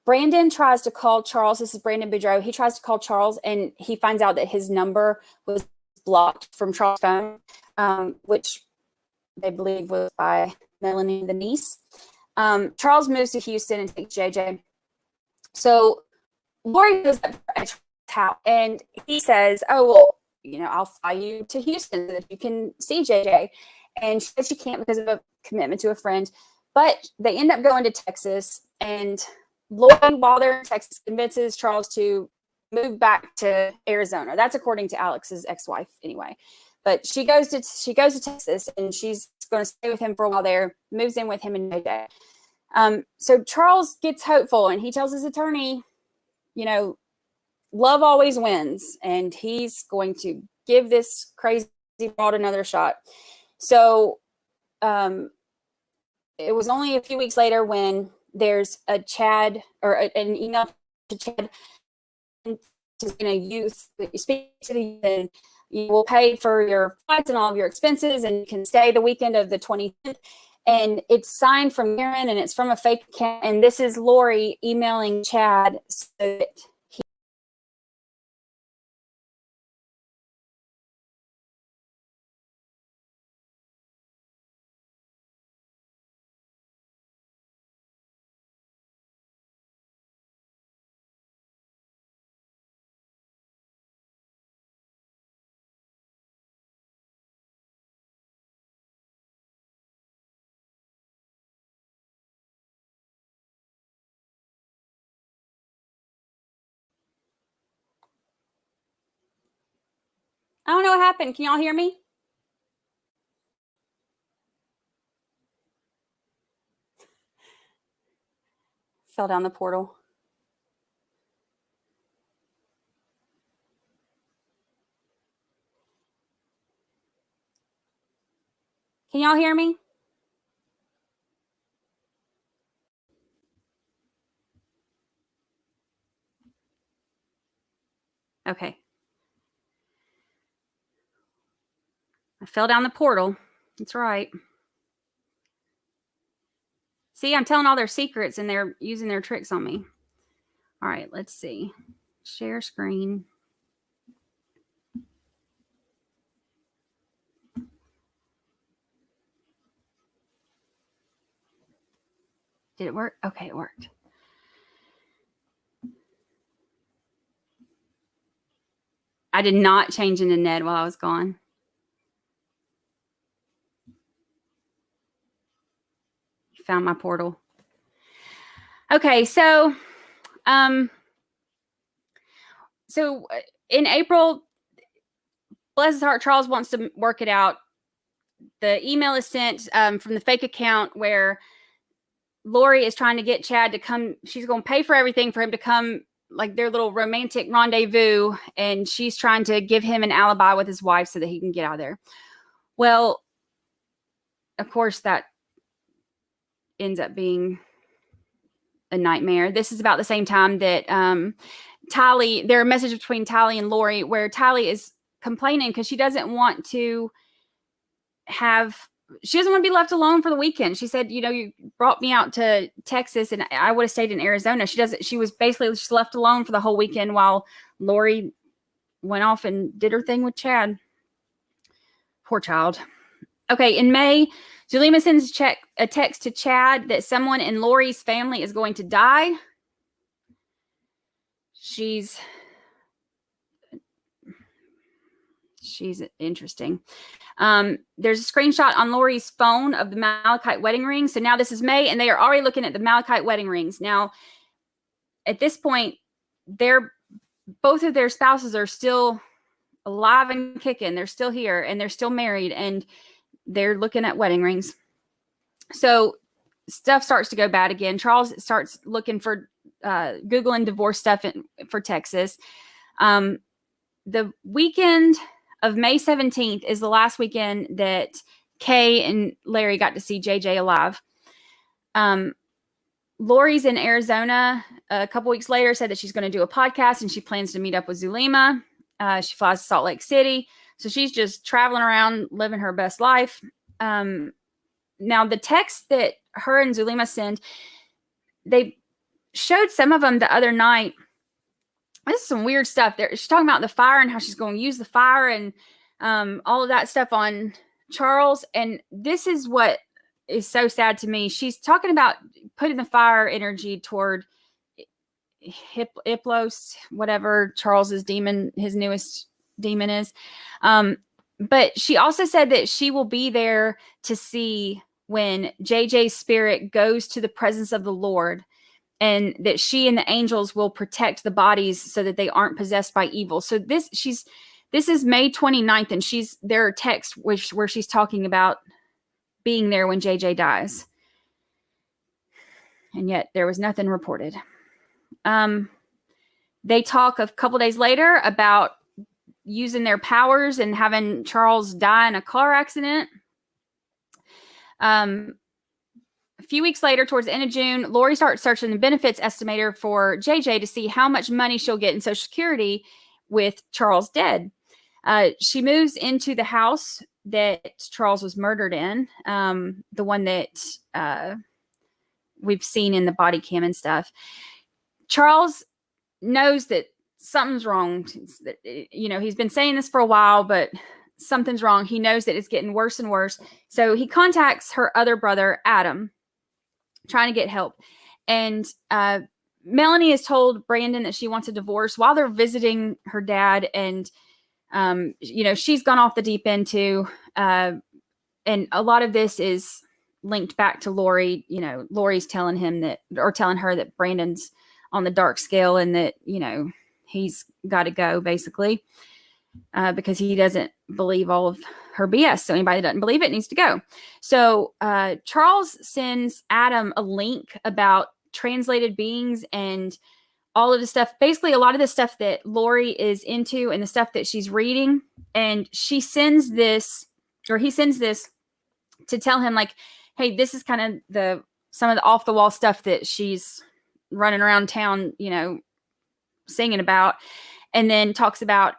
A: Brandon tries to call Charles. This is Brandon Boudreaux. He tries to call Charles, and he finds out that his number was blocked from Charles' phone, which they believe was by Melanie, the niece. Charles moves to Houston and takes JJ. So Lori goes up to Charles' house, and he says, "Oh, well, I'll fly you to Houston so that you can see JJ." And she says she can't because of a commitment to a friend. But they end up going to Texas, and Lori, while they're in Texas, convinces Charles to move back to Arizona. That's according to Alex's ex-wife, anyway. But she goes to Texas, and she's going to stay with him for a while there. Moves in with him and JJ. So Charles gets hopeful, and he tells his attorney, love always wins, and he's going to give this crazy broad another shot. So it was only a few weeks later when there's a Chad or an email to Chad in a youth that you speak to the youth, and you will pay for your flights and all of your expenses, and you can stay the weekend of the 25th. And it's signed from Karen, and it's from a fake account. And this is Lori emailing Chad so that I don't know what happened. Can y'all hear me? Fell down the portal. Can y'all hear me? Okay. I fell down the portal. That's right. See, I'm telling all their secrets, and they're using their tricks on me. All right, let's see. Share screen. Did it work? Okay, it worked. I did not change into Ned while I was gone. Found my portal. Okay, so in April, bless his heart, Charles wants to work it out. The email is sent from the fake account where Lori is trying to get Chad to come. She's going to pay for everything for him to come, like their little romantic rendezvous, and she's trying to give him an alibi with his wife so that he can get out of there. Well, of course, that ends up being a nightmare. This is about the same time that Tally, there are messages between Tally and Lori where Tally is complaining because she doesn't want to be left alone for the weekend. She said, you brought me out to Texas and I would have stayed in Arizona. She was basically just left alone for the whole weekend while Lori went off and did her thing with Chad. Poor child. Okay, in May, Zulema sends a text to Chad that someone in Lori's family is going to die. She's interesting. There's a screenshot on Lori's phone of the malachite wedding ring. So now this is May, and they are already looking at the malachite wedding rings. Now, at this point, both of their spouses are still alive and kicking. They're still here, and they're still married, and they're looking at wedding rings. So stuff starts to go bad again. Charles starts looking for Googling divorce stuff for Texas. The weekend of May 17th is the last weekend that Kay and Larry got to see JJ alive. Lori's in Arizona a couple weeks later, said that she's going to do a podcast and she plans to meet up with Zulema. She flies to Salt Lake City. So she's just traveling around, living her best life. Now, the text that her and Zulema send, they showed some of them the other night. This is some weird stuff. She's talking about the fire and how she's going to use the fire and all of that stuff on Charles. And this is what is so sad to me. She's talking about putting the fire energy toward Iplos, whatever Charles's demon, his newest demon is. But she also said that she will be there to see when JJ's spirit goes to the presence of the Lord, and that she and the angels will protect the bodies so that they aren't possessed by evil. So this is May 29th, and there are texts where she's talking about being there when JJ dies. And yet there was nothing reported. They talk a couple days later about using their powers and having Charles die in a car accident. A few weeks later, towards the end of June, Lori starts searching the benefits estimator for JJ to see how much money she'll get in Social Security with Charles dead. She moves into the house that Charles was murdered in, the one that we've seen in the body cam and stuff. Charles knows that something's wrong. He's been saying this for a while, but something's wrong. He knows that it's getting worse and worse. So he contacts her other brother, Adam, trying to get help. And Melanie has told Brandon that she wants a divorce while they're visiting her dad. And, she's gone off the deep end too. And a lot of this is linked back to Lori. Lori's telling her that Brandon's on the dark scale and that, he's got to go basically because he doesn't believe all of her BS. So anybody that doesn't believe it needs to go. So Charles sends Adam a link about translated beings and all of the stuff, basically a lot of the stuff that Lori is into and the stuff that she's reading. And he sends this to tell him like, hey, this is kind of some of the off the wall stuff that she's running around town, singing about. And then talks about,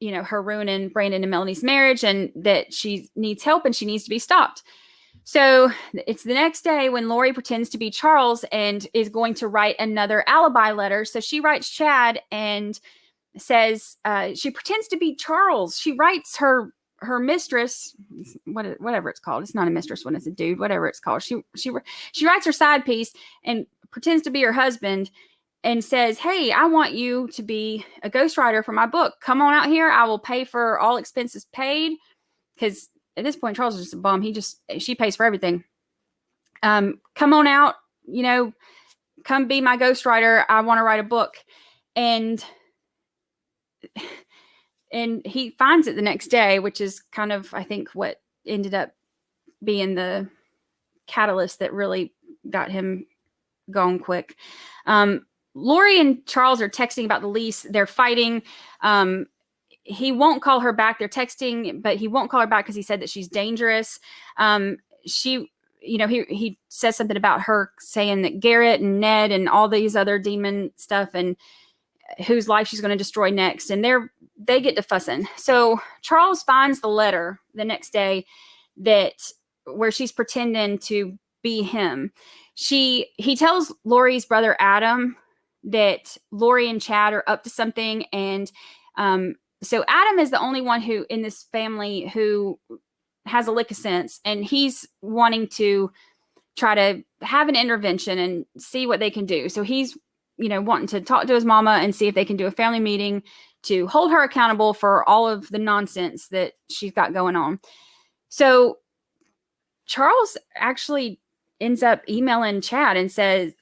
A: her ruining Brandon and Melanie's marriage and that she needs help and she needs to be stopped. So it's the next day when Lori pretends to be Charles and is going to write another alibi letter. So she writes Chad and says, she pretends to be Charles. She writes her mistress, whatever it's called. It's not a mistress when it's a dude, whatever it's called. She writes her side piece and pretends to be her husband and says, hey, I want you to be a ghostwriter for my book. Come on out here. I will pay for all expenses paid. Because at this point, Charles is just a bum. She pays for everything. Come on out, come be my ghostwriter. I want to write a book. And he finds it the next day, which is kind of, I think, what ended up being the catalyst that really got him going quick. Lori and Charles are texting about the lease. They're fighting. He won't call her back. They're texting, but he won't call her back because he said that she's dangerous. He says something about her saying that Garrett and Ned and all these other demon stuff and whose life she's going to destroy next. And they get to fussing. So Charles finds the letter the next day where she's pretending to be him. He tells Lori's brother Adam that Lori and Chad are up to something. And so Adam is the only one who in this family who has a lick of sense, and he's wanting to try to have an intervention and see what they can do. So he's, wanting to talk to his mama and see if they can do a family meeting to hold her accountable for all of the nonsense that she's got going on. So Charles actually ends up emailing Chad and says,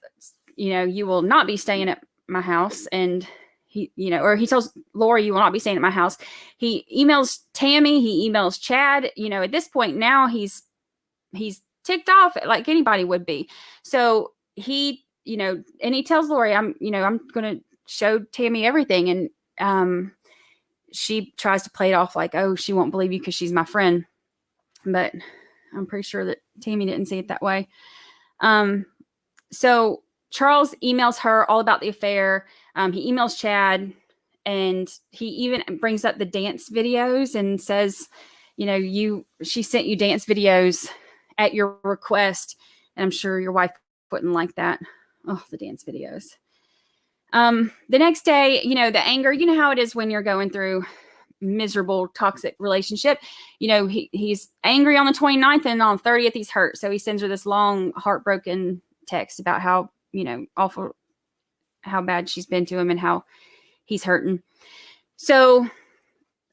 A: you will not be staying at my house. And he tells Lori, you will not be staying at my house. He emails Tammy. He emails Chad. At this point now he's ticked off like anybody would be. So he, and he tells Lori, I'm going to show Tammy everything. And she tries to play it off like, oh, she won't believe you because she's my friend. But I'm pretty sure that Tammy didn't see it that way. So Charles emails her all about the affair. He emails Chad, and he even brings up the dance videos and says, she sent you dance videos at your request. And I'm sure your wife wouldn't like that. Oh, the dance videos. The next day, the anger, how it is when you're going through miserable, toxic relationship. He's angry on the 29th, and on the 30th, he's hurt. So he sends her this long, heartbroken text about how, awful, how bad she's been to him and how he's hurting. So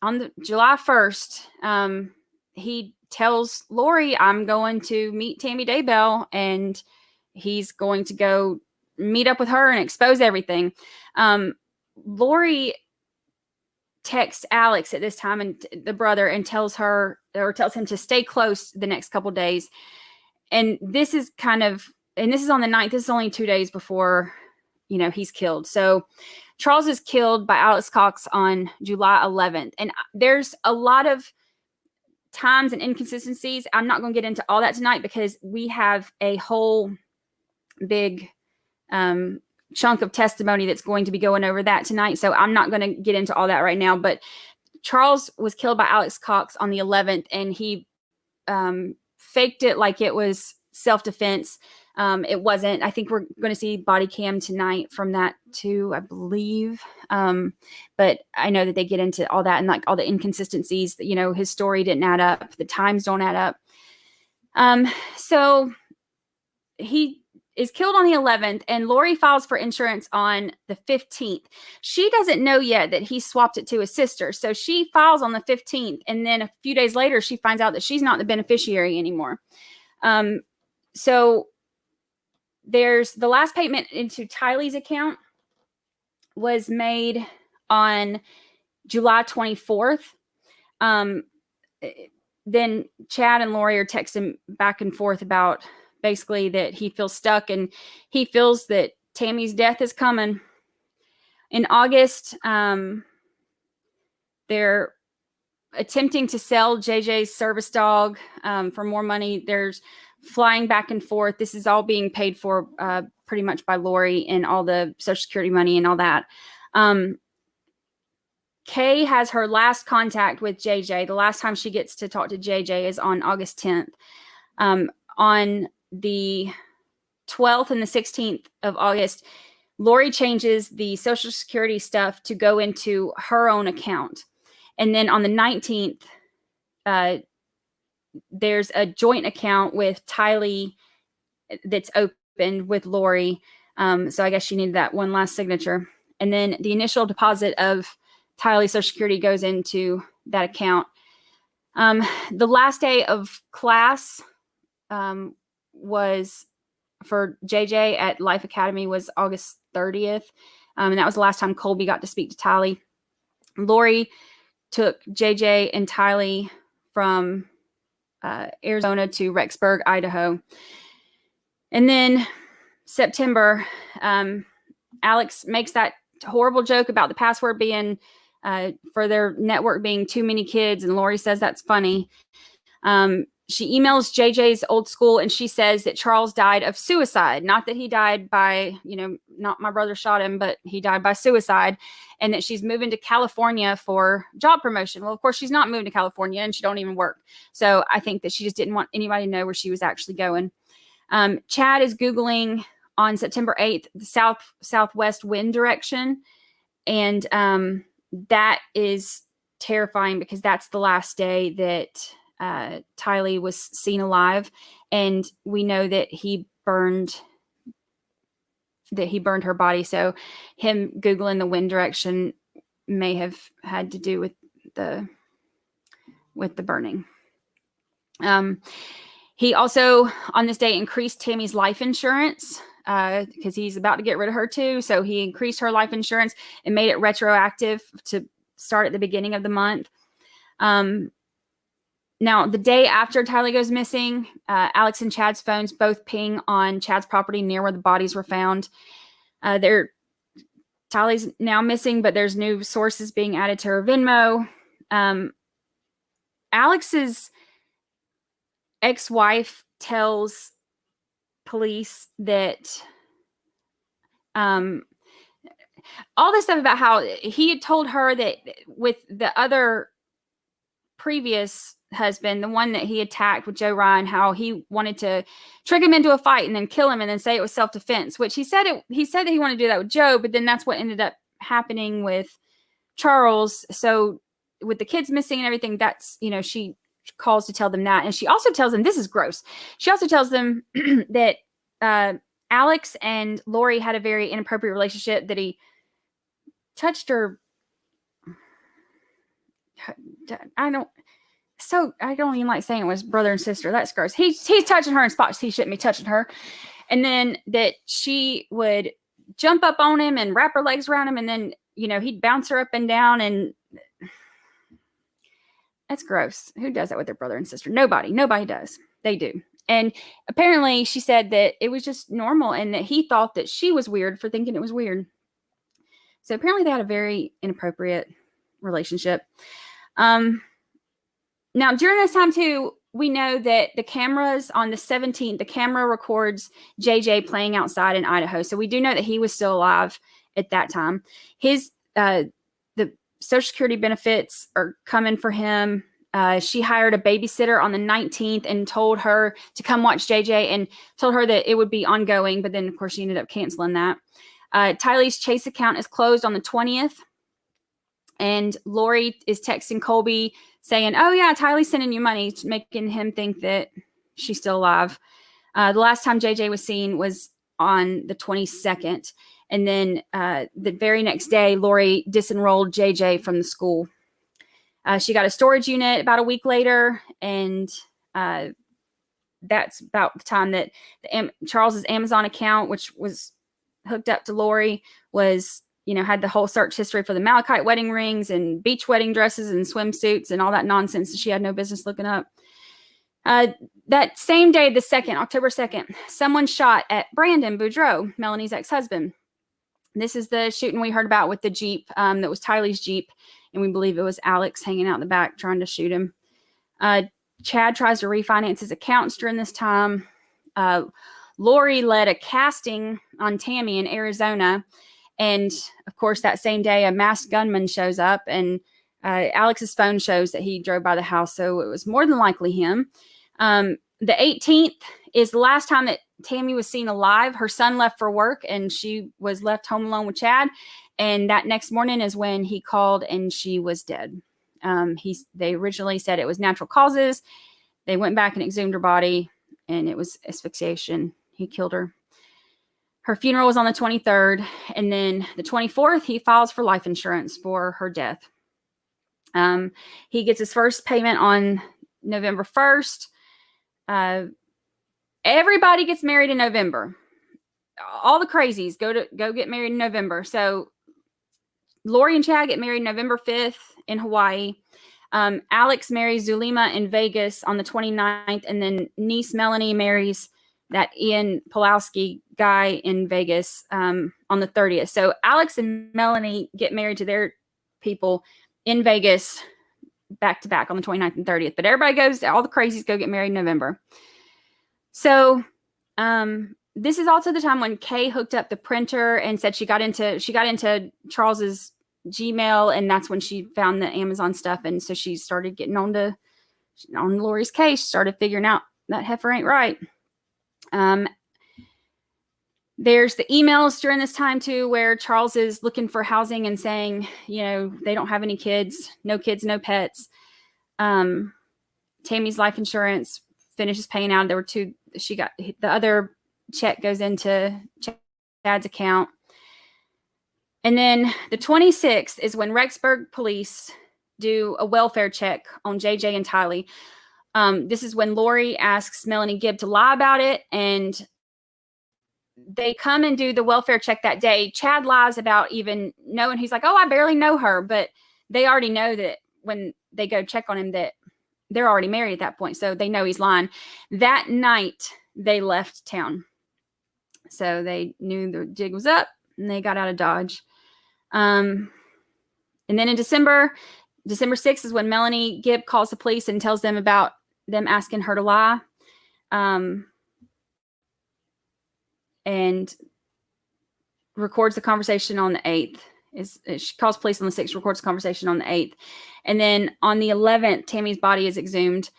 A: on July 1st, he tells Lori, I'm going to meet Tammy Daybell, and he's going to go meet up with her and expose everything. Lori texts Alex at this time, and the brother, and tells him to stay close the next couple days. And this is on the 9th. This is only 2 days before, he's killed. So Charles is killed by Alex Cox on July 11th. And there's a lot of times and inconsistencies. I'm not going to get into all that tonight because we have a whole big chunk of testimony that's going to be going over that tonight. So I'm not going to get into all that right now. But Charles was killed by Alex Cox on the 11th, and he faked it like it was self-defense. It wasn't. I think we're going to see body cam tonight from that too, I believe. But I know that they get into all that and like all the inconsistencies that, his story didn't add up. The times don't add up. So he is killed on the 11th, and Lori files for insurance on the 15th. She doesn't know yet that he swapped it to his sister. So she files on the 15th. And then a few days later, she finds out that she's not the beneficiary anymore. So there's the last payment into Tylee's account was made on July 24th. Then Chad and Lori are texting back and forth about basically that he feels stuck and he feels that Tammy's death is coming. In August, they're attempting to sell JJ's service dog for more money. There's flying back and forth. This is all being paid for pretty much by Lori and all the Social Security money and all that. Kay has her last contact with JJ. The last time she gets to talk to JJ is on August 10th. On the 12th and the 16th of August, Lori changes the Social Security stuff to go into her own account. And then on the 19th, there's a joint account with Tylee that's opened with Lori. So I guess she needed that one last signature. And then the initial deposit of Tylee's Social Security goes into that account. The last day of class was for JJ at Life Academy was August 30th. And that was the last time Colby got to speak to Tylee. Lori took JJ and Tylee from Arizona to Rexburg, Idaho. And then September, Alex makes that horrible joke about the password being for their network being too many kids. And Lori says that's funny. She emails JJ's old school, and she says that Charles died of suicide. Not that he died by, not my brother shot him, but he died by suicide, and that she's moving to California for job promotion. Well, of course, she's not moving to California, and she don't even work. So I think that she just didn't want anybody to know where she was actually going. Chad is Googling on September 8th, the southwest wind direction. And that is terrifying because that's the last day that Tylee was seen alive, and we know that he burned her body. So him Googling the wind direction may have had to do with the burning. He also on this day increased Tammy's life insurance because he's about to get rid of her too. So he increased her life insurance and made it retroactive to start at the beginning of the month. Now, the day after Tylee goes missing, Alex and Chad's phones both ping on Chad's property near where the bodies were found. Tylee's now missing, but there's new sources being added to her Venmo. Alex's ex-wife tells police that all this stuff about how he had told her that with the other previous husband, the one that he attacked with Joe Ryan, how he wanted to trick him into a fight and then kill him and then say it was self-defense, which he said that he wanted to do that with Joe, but then that's what ended up happening with Charles. So with the kids missing and everything, that's, she calls to tell them that. And she also tells them, this is gross. She also tells them that Alex and Lori had a very inappropriate relationship, that he touched her. I don't even like saying it was brother and sister. That's gross. He's touching her in spots he shouldn't be touching her. And then that she would jump up on him and wrap her legs around him. And then, he'd bounce her up and down. And that's gross. Who does that with their brother and sister? Nobody does. They do. And apparently she said that it was just normal and that he thought that she was weird for thinking it was weird. So apparently they had a very inappropriate relationship. Now, during this time, too, we know that the cameras on the 17th, the camera records JJ playing outside in Idaho. So we do know that he was still alive at that time. His the Social Security benefits are coming for him. She hired a babysitter on the 19th and told her to come watch JJ and told her that it would be ongoing. But then, of course, she ended up canceling that. Tylee's Chase account is closed on the 20th. And Lori is texting Colby saying, oh, yeah, Tylee's sending you money, making him think that she's still alive. The last time JJ was seen was on the 22nd. And then the very next day, Lori disenrolled JJ from the school. She got a storage unit about a week later. And that's about the time that Charles's Amazon account, which was hooked up to Lori, was had the whole search history for the malachite wedding rings and beach wedding dresses and swimsuits and all that nonsense that she had no business looking up. That same day, October 2nd, someone shot at Brandon Boudreaux, Melanie's ex-husband. This is the shooting we heard about with the Jeep that was Tylee's Jeep, and we believe it was Alex hanging out in the back trying to shoot him. Chad tries to refinance his accounts during this time. Lori led a casting on Tammy in Arizona. And, of course, that same day, a masked gunman shows up, and Alex's phone shows that he drove by the house, so it was more than likely him. The 18th is the last time that Tammy was seen alive. Her son left for work, and she was left home alone with Chad. And that next morning is when he called, and she was dead. They originally said it was natural causes. They went back and exhumed her body, and it was asphyxiation. He killed her. Her funeral was on the 23rd, and then the 24th, he files for life insurance for her death. He gets his first payment on November 1st. Everybody gets married in November. All the crazies go get married in November. So Lori and Chad get married November 5th in Hawaii. Alex marries Zulema in Vegas on the 29th, and then niece Melanie marries that Ian Pulowski guy in Vegas on the 30th. So Alex and Melanie get married to their people in Vegas back to back on the 29th and 30th. But everybody all the crazies go get married in November. So this is also the time when Kay hooked up the printer and said she got into Charles's Gmail, and that's when she found the Amazon stuff. And so she started getting on Lori's case, started figuring out that heifer ain't right. There's the emails during this time too, where Charles is looking for housing and saying, they don't have any kids, no pets. Tammy's life insurance finishes paying out. There were two, she got the other check goes into Chad's account. And then the 26th is when Rexburg police do a welfare check on JJ and Tylee. This is when Lori asks Melanie Gibb to lie about it, and they come and do the welfare check that day. Chad lies about even knowing. He's like, oh, I barely know her, but they already know that when they go check on him that they're already married at that point, so they know he's lying. That night, they left town. So they knew the jig was up, and they got out of Dodge. And then in December 6th is when Melanie Gibb calls the police and tells them about them asking her to lie. And records the conversation on the 8th. She calls police on the 6th, records the conversation on the 8th. And then on the 11th, Tammy's body is exhumed.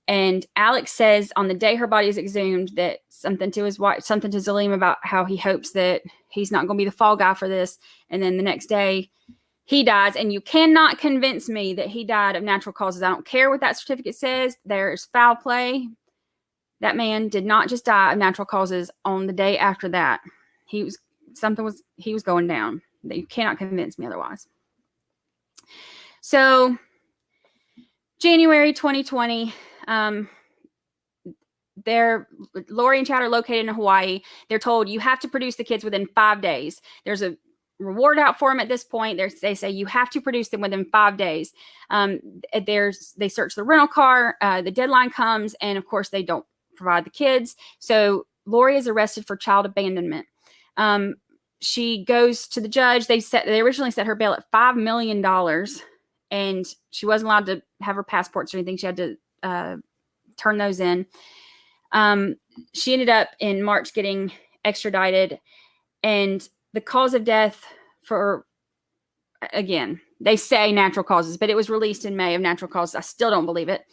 A: And Alex says on the day her body is exhumed that something to his wife, something to Zaleem about how he hopes that he's not going to be the fall guy for this. And then the next day he dies. And you cannot convince me that he died of natural causes. I don't care what that certificate says. There's foul play. That man did not just die of natural causes on the day after that. He was going down. You cannot convince me otherwise. So January 2020, Lori and Chad are located in Hawaii. They're told you have to produce the kids within 5 days. There's a reward out for them at this point. They say you have to produce them within 5 days. They search the rental car. The deadline comes, and of course they don't provide the kids. So Lori is arrested for child abandonment. She goes to the judge. They originally set her bail at $5 million, and she wasn't allowed to have her passports or anything. She had to turn those in. She ended up in March getting extradited, and the cause of death again, they say natural causes, but it was released in May of natural causes. I still don't believe it.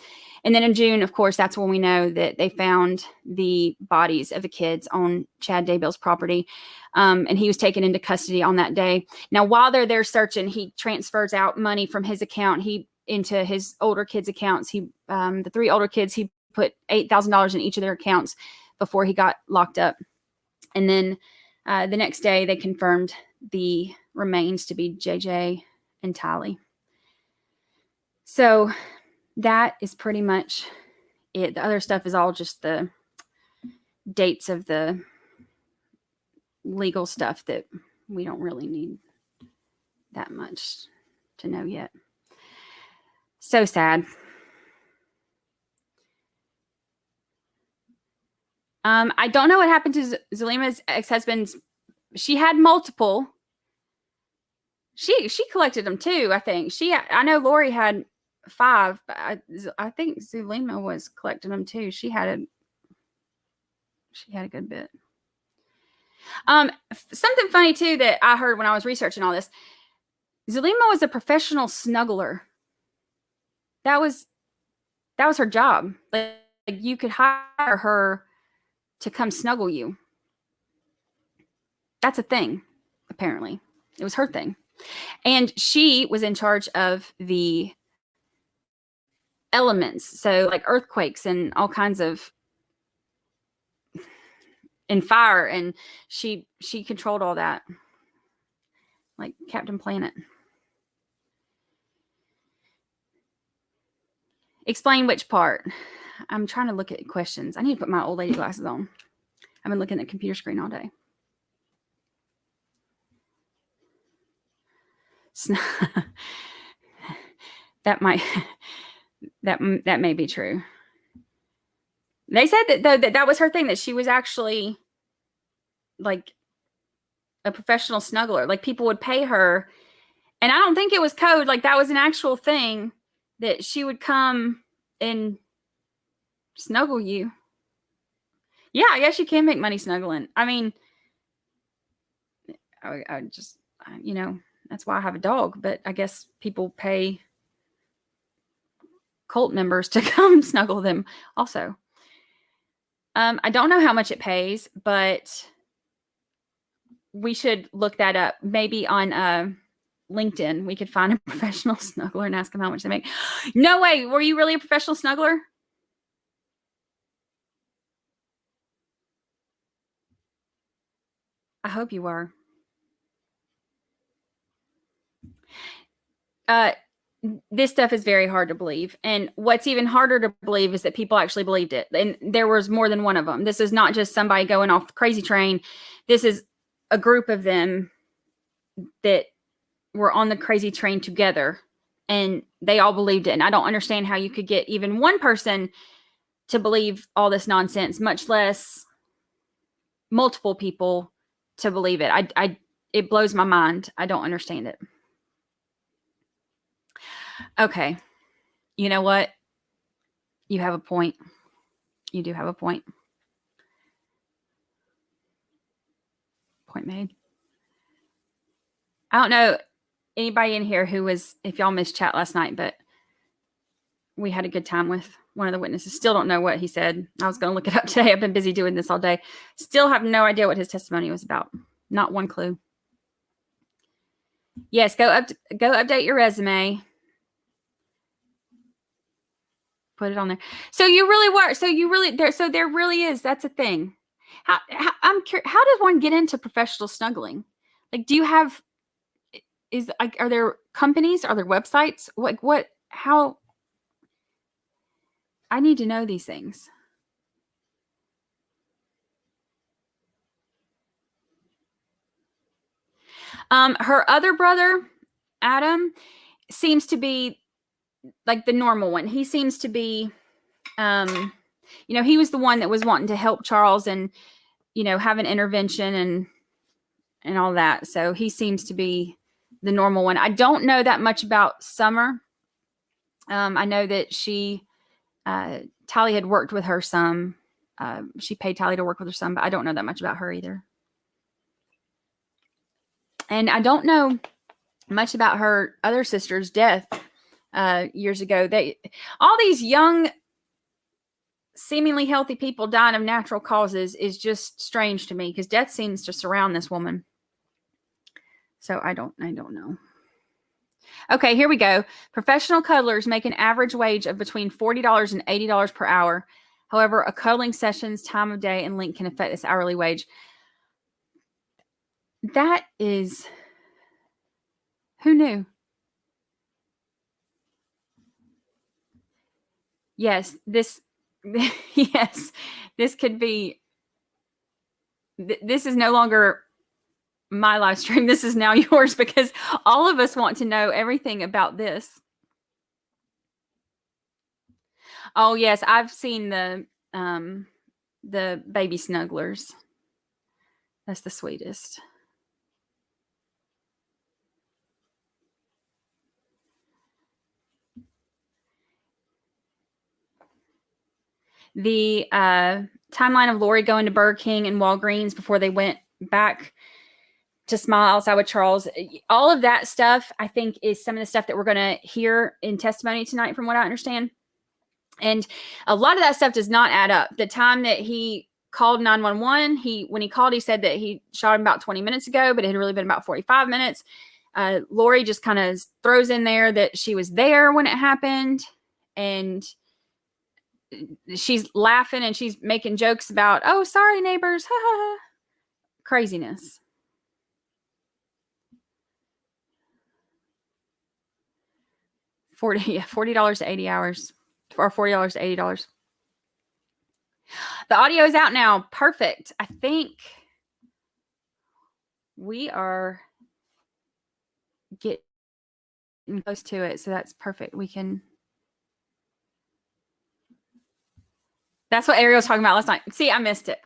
A: And then in June, of course, that's when we know that they found the bodies of the kids on Chad Daybell's property. And he was taken into custody on that day. Now, while they're there searching, he transfers out money from his account into his older kids' accounts. The 3 older kids, he put $8,000 in each of their accounts before he got locked up. And then the next day, they confirmed the remains to be JJ and Tylee. So that is pretty much it. The other stuff is all just the dates of the legal stuff that we don't really need that much to know yet. So sad. I don't know what happened to Zaleema's ex-husband's. She had multiple. She collected them too, I think. I know Lori had 5, but I think Zaleema was collecting them too. She had a good bit. Something funny too that I heard when I was researching all this. Zaleema was a professional snuggler. That was her job. Like you could hire her to come snuggle you. That's a thing, apparently. It was her thing. And she was in charge of the elements. So like earthquakes and all kinds of and fire. And she controlled all that. Like Captain Planet. Explain which part. I'm trying to look at questions. I need to put my old lady glasses on. I've been looking at the computer screen all day. That may be true. They said that though that was her thing, that she was actually like a professional snuggler. Like people would pay her, and I don't think it was code. Like that was an actual thing that she would come and snuggle you. Yeah, I guess you can make money snuggling. I mean, I just, that's why I have a dog. But I guess people pay cult members to come snuggle them also. I don't know how much it pays, but we should look that up. Maybe on LinkedIn, we could find a professional snuggler and ask them how much they make. No way. Were you really a professional snuggler? I hope you were. This stuff is very hard to believe. And what's even harder to believe is that people actually believed it. And there was more than one of them. This is not just somebody going off the crazy train. This is a group of them that were on the crazy train together. And they all believed it. And I don't understand how you could get even one person to believe all this nonsense, much less multiple people to believe it. it blows my mind. I don't understand it. Okay. You know what? You have a point. You do have a point. Point made. I don't know anybody in here who was, if y'all missed chat last night, but we had a good time with one of the witnesses. Still don't know what he said. I was going to look it up today. I've been busy doing this all day. Still have no idea what his testimony was about. Not one clue. Yes, go update your resume. Put it on there. So you really were. So you really there. So there really is. That's a thing. I'm curious. How does one get into professional snuggling? Like, do you have? Are there companies? Are there websites? Like what? How? I need to know these things. Her other brother, Adam, seems to be like the normal one. He seems to be, he was the one that was wanting to help Charles and, have an intervention and all that. So he seems to be the normal one. I don't know that much about Summer. I know that Tally had worked with her some. She paid Tally to work with her some, but I don't know that much about her either. And I don't know much about her other sister's death years ago. All these young, seemingly healthy people dying of natural causes is just strange to me because death seems to surround this woman. So I don't know. Okay, here we go. Professional cuddlers make an average wage of between $40 and $80 per hour. However, a cuddling session's time of day and length can affect this hourly wage. That is, who knew? Yes, this could be, this is no longer my live stream. This is now yours because all of us want to know everything about this. Oh yes, I've seen the baby snugglers. That's the sweetest. The timeline of Lori going to Burger King and Walgreens before they went back to Smile outside with Charles. All of that stuff, I think, is some of the stuff that we're going to hear in testimony tonight, from what I understand. And a lot of that stuff does not add up. The time that he called 911, when he called, he said that he shot him about 20 minutes ago, but it had really been about 45 minutes. Lori just kind of throws in there that she was there when it happened. And she's laughing and she's making jokes about, oh, sorry, neighbors. Craziness. $40 to 80 hours, or $40 to $80. The audio is out now. Perfect. I think we are getting close to it. So that's perfect. That's what Ariel was talking about last night. See, I missed it.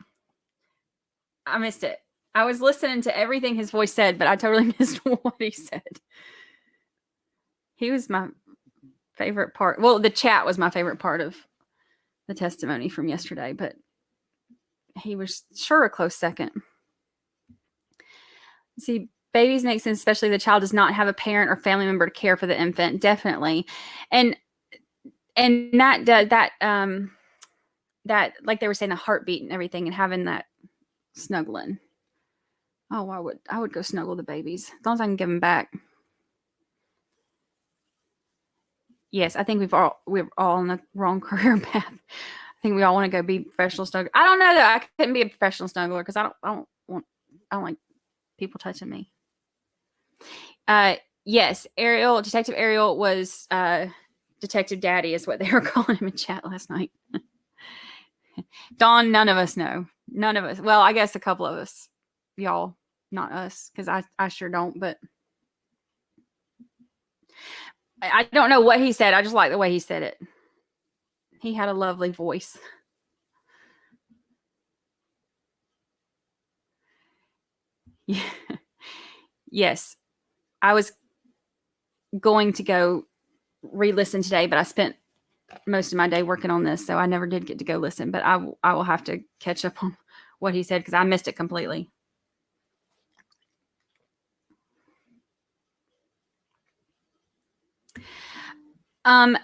A: I was listening to everything his voice said, but I totally missed what he said. He was my favorite part. Well, the chat was my favorite part of the testimony from yesterday, but he was sure a close second. See, babies next, and especially the child does not have a parent or family member to care for the infant. Definitely. And that like they were saying, the heartbeat and everything, and having that snuggling. Oh, I would go snuggle the babies as long as I can give them back. Yes, I think we're all on the wrong career path. I think we all want to go be professional snugglers. I don't know that I couldn't be a professional snuggler because I don't like people touching me. Yes, Detective Ariel was Detective Daddy is what they were calling him in chat last night. Dawn, none of us know. None of us. Well, I guess a couple of us. Y'all, not us, because I sure don't, but I don't know what he said. I just like the way he said it. He had a lovely voice. Yeah. Yes, I was going to go re-listen today, but I spent most of my day working on this, so I never did get to go listen. But I will have to catch up on what he said because I missed it completely.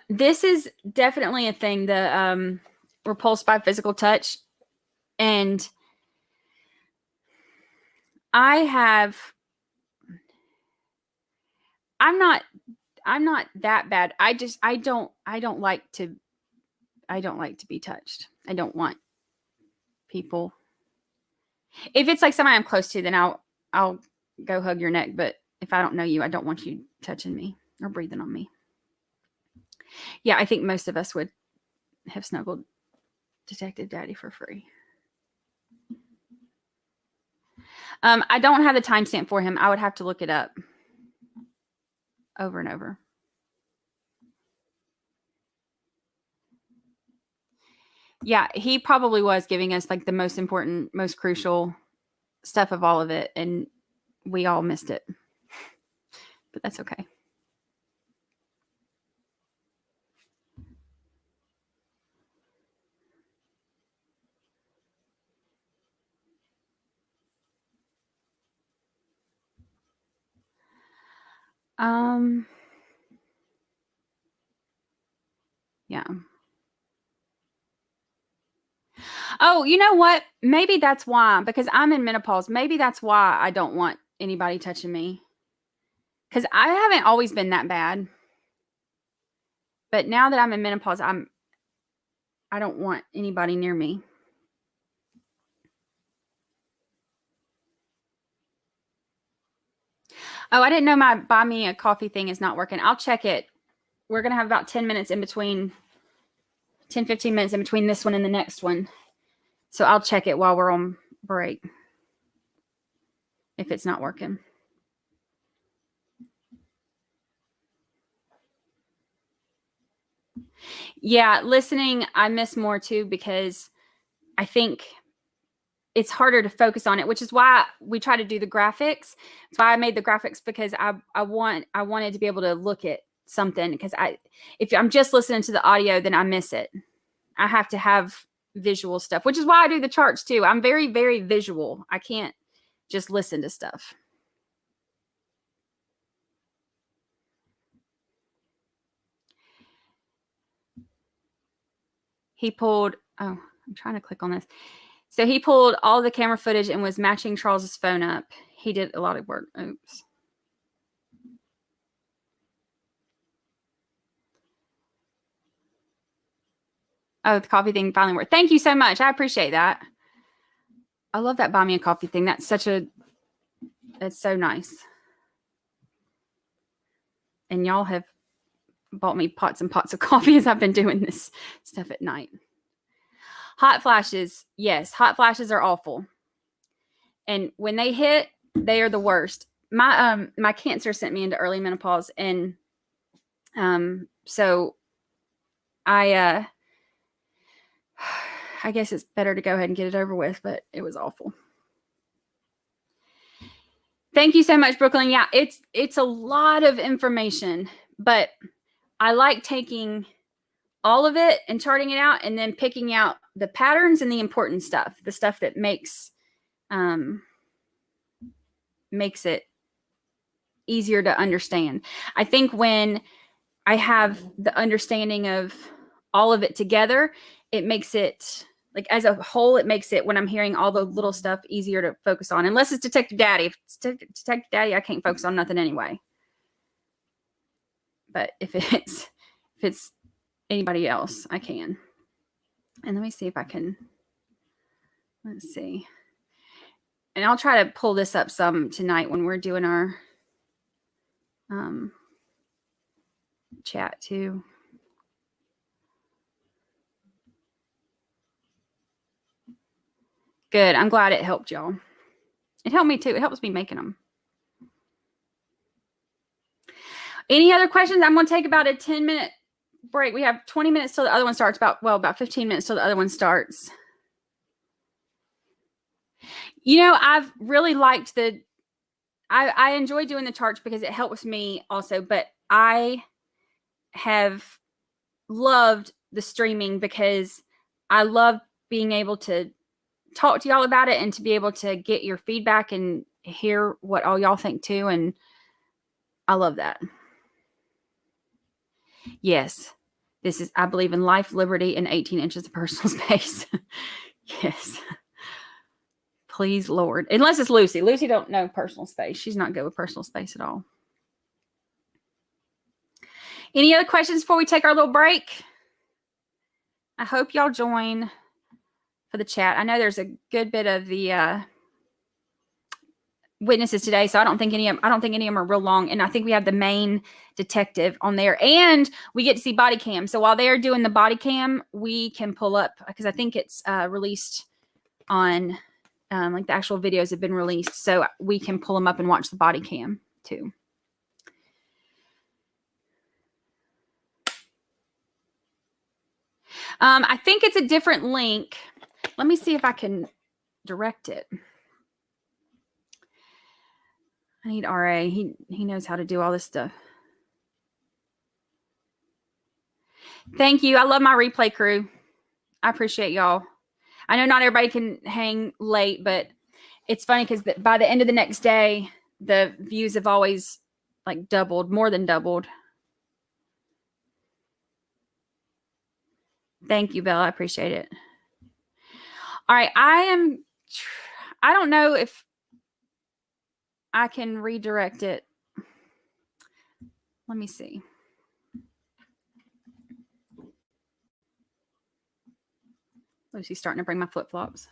A: This is definitely a thing, the repulsed by physical touch. And I'm not that bad. I don't like to be touched. I don't want people. If it's like somebody I'm close to, then I'll go hug your neck. But if I don't know you, I don't want you touching me or breathing on me. Yeah, I think most of us would have snuggled Detective Daddy for free. I don't have the timestamp for him. I would have to look it up over and over. Yeah, he probably was giving us like the most important, most crucial stuff of all of it, and we all missed it. But that's okay. Yeah. Oh, you know what? Maybe that's why, because I'm in menopause. Maybe that's why I don't want anybody touching me. Because I haven't always been that bad. But now that I'm in menopause, I don't want anybody near me. Oh, I didn't know my buy me a coffee thing is not working. I'll check it. We're going to have about 10 minutes in between, 10, 15 minutes in between this one and the next one. So I'll check it while we're on break if it's not working. Yeah, listening, I miss more too because I think it's harder to focus on it, which is why we try to do the graphics. That's why I made the graphics, because I wanted to be able to look at something, because if I'm just listening to the audio, then I miss it. I have to have visual stuff, which is why I do the charts too. I'm very, very visual. I can't just listen to stuff. He pulled, oh, I'm trying to click on this. So he pulled all the camera footage and was matching Charles's phone up. He did a lot of work. Oops. Oh, the coffee thing finally worked. Thank you so much. I appreciate that. I love that buy me a coffee thing. That's so nice. And y'all have bought me pots and pots of coffee as I've been doing this stuff at night. Hot flashes. Yes, hot flashes are awful. And when they hit, they are the worst. My cancer sent me into early menopause, and so I guess it's better to go ahead and get it over with, but it was awful. Thank you so much, Brooklyn. Yeah, it's a lot of information, but I like taking all of it and charting it out and then picking out the patterns and the important stuff, the stuff that makes it easier to understand. I think when I have the understanding of all of it together, it makes it, like as a whole, it makes it, when I'm hearing all the little stuff, easier to focus on. Unless it's Detective Daddy. If it's Detective Daddy, I can't focus on nothing anyway. But if it's anybody else, I can. And let me see if I can, let's see. And I'll try to pull this up some tonight when we're doing our chat too. Good. I'm glad it helped y'all. It helped me too. It helps me making them. Any other questions? I'm going to take about a 10-minute break. We have 20 minutes till the other one starts. About 15 minutes till the other one starts. You know, I've really liked I enjoy doing the charts because it helps me also, but I have loved the streaming because I love being able to talk to y'all about it and to be able to get your feedback and hear what all y'all think too. And I love that. Yes, this is, I believe in life, liberty, and 18 inches of personal space. Yes. Please, Lord. Unless it's Lucy. Lucy don't know personal space. She's not good with personal space at all. Any other questions before we take our little break? I hope y'all join for the chat. I know there's a good bit of the witnesses today, so I don't think any of them are real long. And I think we have the main detective on there, and we get to see body cam. So while they're doing the body cam, we can pull up, because I think it's released on like the actual videos have been released, so we can pull them up and watch the body cam too. I think it's a different link. Let me see if I can direct it. I need RA. He knows how to do all this stuff. Thank you. I love my replay crew. I appreciate y'all. I know not everybody can hang late, but it's funny because by the end of the next day, the views have always like doubled, more than doubled. Thank you, Bella. I appreciate it. All right. I don't know if I can redirect it. Let me see. Lucy's starting to bring my flip-flops.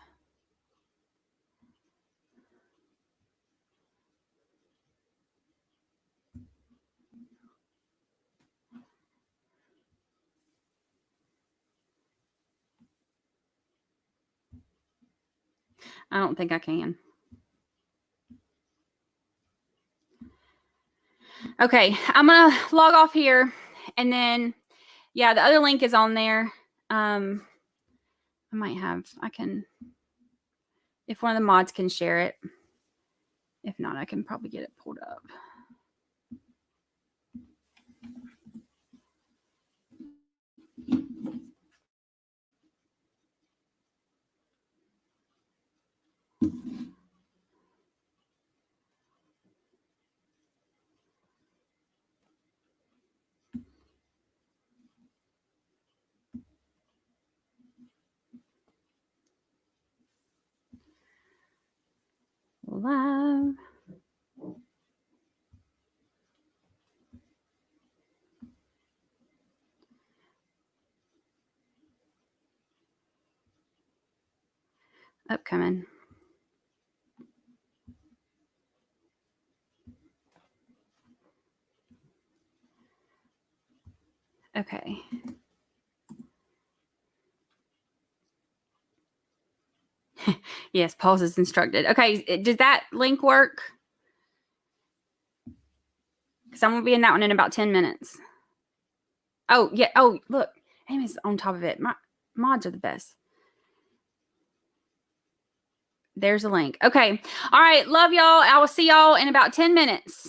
A: I don't think I can. Okay, I'm going to log off here. And then, yeah, the other link is on there. I can, if one of the mods can share it. If not, I can probably get it pulled up. Live. Upcoming. Okay. Yes, pause is instructed. Okay, does that link work? Because I'm going to be in that one in about 10 minutes. Oh, yeah. Oh, look. Amy's on top of it. My mods are the best. There's a link. Okay. All right. Love y'all. I will see y'all in about 10 minutes.